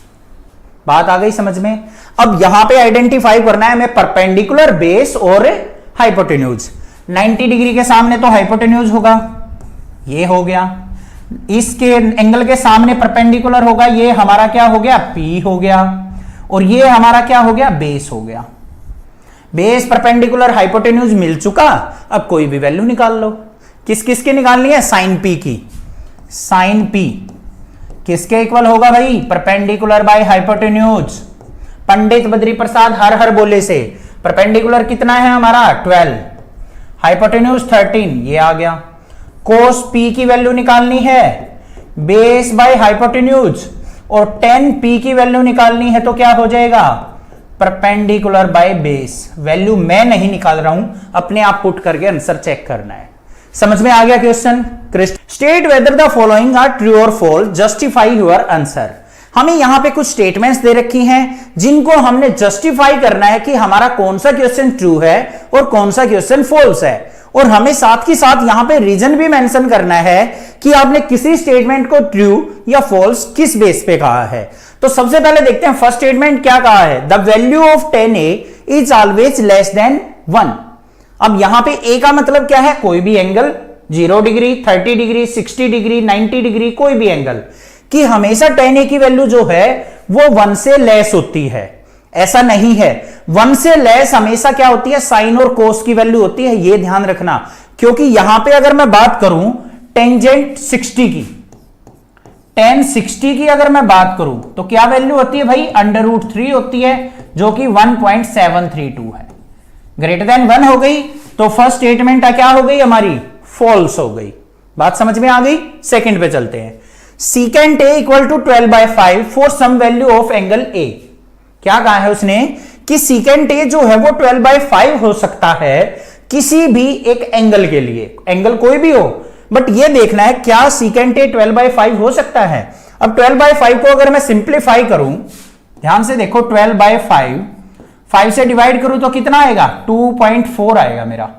बात आ गई समझ में? अब यहां पे आइडेंटिफाई करना है हमें परपेंडिकुलर बेस और हाइपोटेन्यूज। 90 डिग्री के सामने तो हाइपोटेन्यूज होगा, ये हो गया, इसके एंगल के सामने परपेंडिकुलर होगा, ये हमारा क्या हो गया, पी हो गया, और ये हमारा क्या हो गया, बेस हो गया। बेस परपेंडिकुलर हाइपोटेन्यूज मिल चुका, अब कोई भी वैल्यू निकाल लो। किस किस की निकालनी है, साइन पी की। साइन पी किसके इक्वल होगा भाई, perpendicular by hypotenuse. Pandit Badri Prasad हर हर बोले से परपेंडिकुलर कितना है हमारा, 12, हाइपोटेन्यूज 13, ये आ गया। कोस पी की वैल्यू निकालनी है, बेस बाय हाइपोटेन्यूज, और 10 पी की वैल्यू निकालनी है तो क्या हो जाएगा, परपेंडिकुलर बाय बेस। वैल्यू मैं नहीं निकाल रहा हूं, अपने आप पुट करके आंसर चेक करना है। समझ में आ गया question? State whether the following are true और फॉल्स, जस्टिफाई योर आंसर। हमें यहां पे कुछ स्टेटमेंट्स दे रखी हैं जिनको हमने जस्टिफाई करना है कि हमारा कौन सा क्वेश्चन ट्रू है और कौन सा क्वेश्चन फॉल्स है, और हमें साथ ही साथ यहां पे रीजन भी मेंशन करना है कि आपने किसी स्टेटमेंट को ट्रू या फॉल्स किस बेस पे कहा है। तो सबसे पहले देखते हैं फर्स्ट स्टेटमेंट क्या कहा है, the value of 10a is always less then 1। अब यहां पे a का मतलब क्या है, कोई भी angle, 0 degree, 30 degree, 60 degree, 90 degree, कोई भी एंगल, कि हमेशा 10a की वैल्यू जो है वो 1 से लेस होती है। ऐसा नहीं है, 1 से लेस हमेशा क्या होती है, साइन और कोस की वैल्यू होती है, ये ध्यान रखना। क्योंकि यहां पे अगर मैं बात करूं टेंजेंट 60 की, tan 60 की अगर मैं बात करूं तो क्या वैल्यू होती है भाई, √3 होती है, जो कि 1.732 है, ग्रेटर देन 1 हो गई। तो फर्स्ट स्टेटमेंट क्या हो गई हमारी, फॉल्स हो गई। बात समझ में आ गई? सेकंड पे चलते हैं, secant a equal to 12/5 for some value of angle a। क्या कहा है उसने कि secant a जो है वो 12/5 हो सकता है किसी भी एक एंगल के लिए, एंगल कोई भी हो, बट ये देखना है क्या secant a 12/5 हो सकता है। अब 12/5 को अगर मैं सिंप्लीफाई करूं, ध्यान से देखो, 12/5 5 से डिवाइड करूं तो कितना आएगा, 2.4 आएगा मेरा,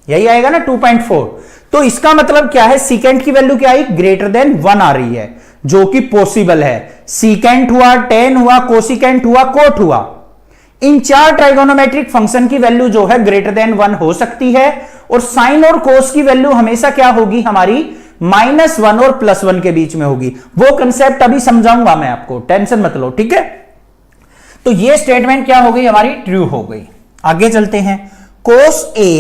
यही आएगा ना 2.4। तो इसका मतलब क्या है, सीकेंट की वैल्यू क्या आई, ग्रेटर देन 1 आ रही है, जो कि पॉसिबल है। सीकेंट हुआ, टेन हुआ, कोसिकेंट हुआ, कोट हुआ, इन चार ट्राइगोनोमेट्रिक फंक्शन की वैल्यू जो है ग्रेटर देन 1 हो सकती है। और साइन और कोस की वैल्यू हमेशा क्या होगी हमारी, -1 और +1 के बीच में होगी। वो कंसेप्ट अभी समझाऊंगा मैं आपको, टेंशन मत लो, ठीक है। तो ये स्टेटमेंट क्या हो गई हमारी, ट्रू हो गई। आगे चलते हैं, cos A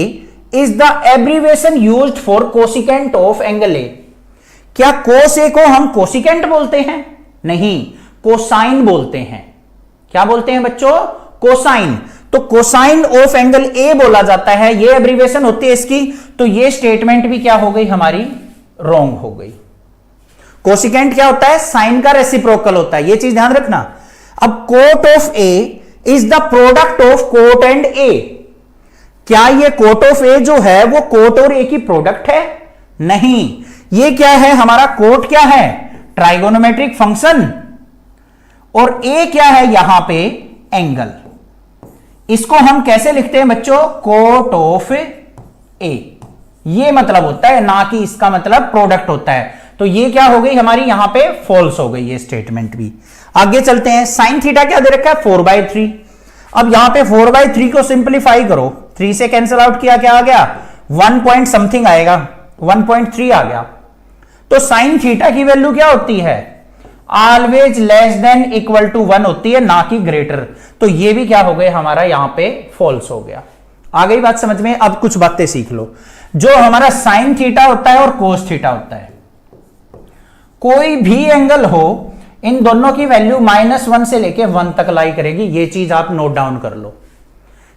is the abbreviation used for cosecant of angle A. क्या cos A को हम कोसिकेंट बोलते हैं? नहीं, कोसाइन बोलते हैं। क्या बोलते हैं बच्चों, कोसाइन। तो कोसाइन ऑफ एंगल ए बोला जाता है, ये एब्रीवेशन होती है इसकी। तो ये स्टेटमेंट भी क्या हो गई हमारी, रॉन्ग हो गई। कोसिकेंट क्या होता है, साइन का रेसिप्रोकल होता है, ये चीज ध्यान रखना। अब cot of A is the product of cot and A. क्या ये कोट ऑफ ए जो है वो कोट और ए की प्रोडक्ट है? नहीं, ये क्या है हमारा, कोट क्या है, ट्राइगोनोमेट्रिक फंक्शन, और ए क्या है यहां पे, एंगल। इसको हम कैसे लिखते हैं बच्चों, कोट ऑफ ए, ये मतलब होता है, ना कि इसका मतलब प्रोडक्ट होता है। तो ये क्या हो गई हमारी, यहां पे फॉल्स हो गई ये स्टेटमेंट भी। आगे चलते हैं, साइन थीटा क्या दे रखा है, 4/3। अब यहां पे 4/3 को सिंप्लीफाई करो, 3 से कैंसिल आउट किया, क्या आ गया, 1 पॉइंट समथिंग आएगा, 1.3 आ गया। तो साइन थीटा की वैल्यू क्या होती है, always less than equal to 1 होती है, ना कि ग्रेटर। तो ये भी क्या हो गया हमारा, यहां पे फॉल्स हो गया। आ गई बात समझ में? अब कुछ बातें सीख लो। जो हमारा साइन थीटा होता है और कोस थीटा होता है, कोई भी एंगल हो, इन दोनों की वैल्यू -1 से लेके 1 तक लाई करेगी। ये चीज आप नोट डाउन कर लो।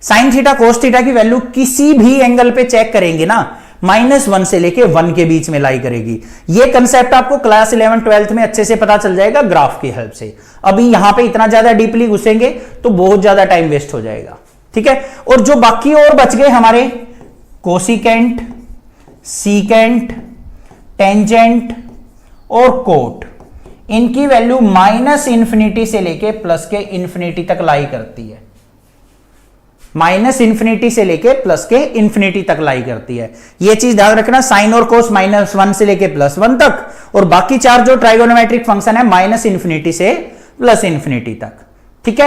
साइन थीटा कोस थीटा की वैल्यू किसी भी एंगल पे चेक करेंगे ना, -1 से लेके 1 के बीच में लाई करेगी। ये कंसेप्ट आपको क्लास 11 12th में अच्छे से पता चल जाएगा ग्राफ की हेल्प से। अभी यहां पे इतना ज्यादा डीपली घुसेंगे तो बहुत ज्यादा टाइम वेस्ट हो जाएगा, ठीक है। और जो बाकी और बच गए हमारे, कोसिकेंट, सीकेंट, टेंजेंट और कोट, इनकी वैल्यू -∞ से लेके +∞ तक लाई करती है, -∞ से लेके +∞ तक लाई करती है। ये चीज ध्यान रखना, साइन और कोस -1 से लेके +1 तक, और बाकी चार जो ट्राइगोनोमेट्रिक फंक्शन है -∞ से +∞ तक।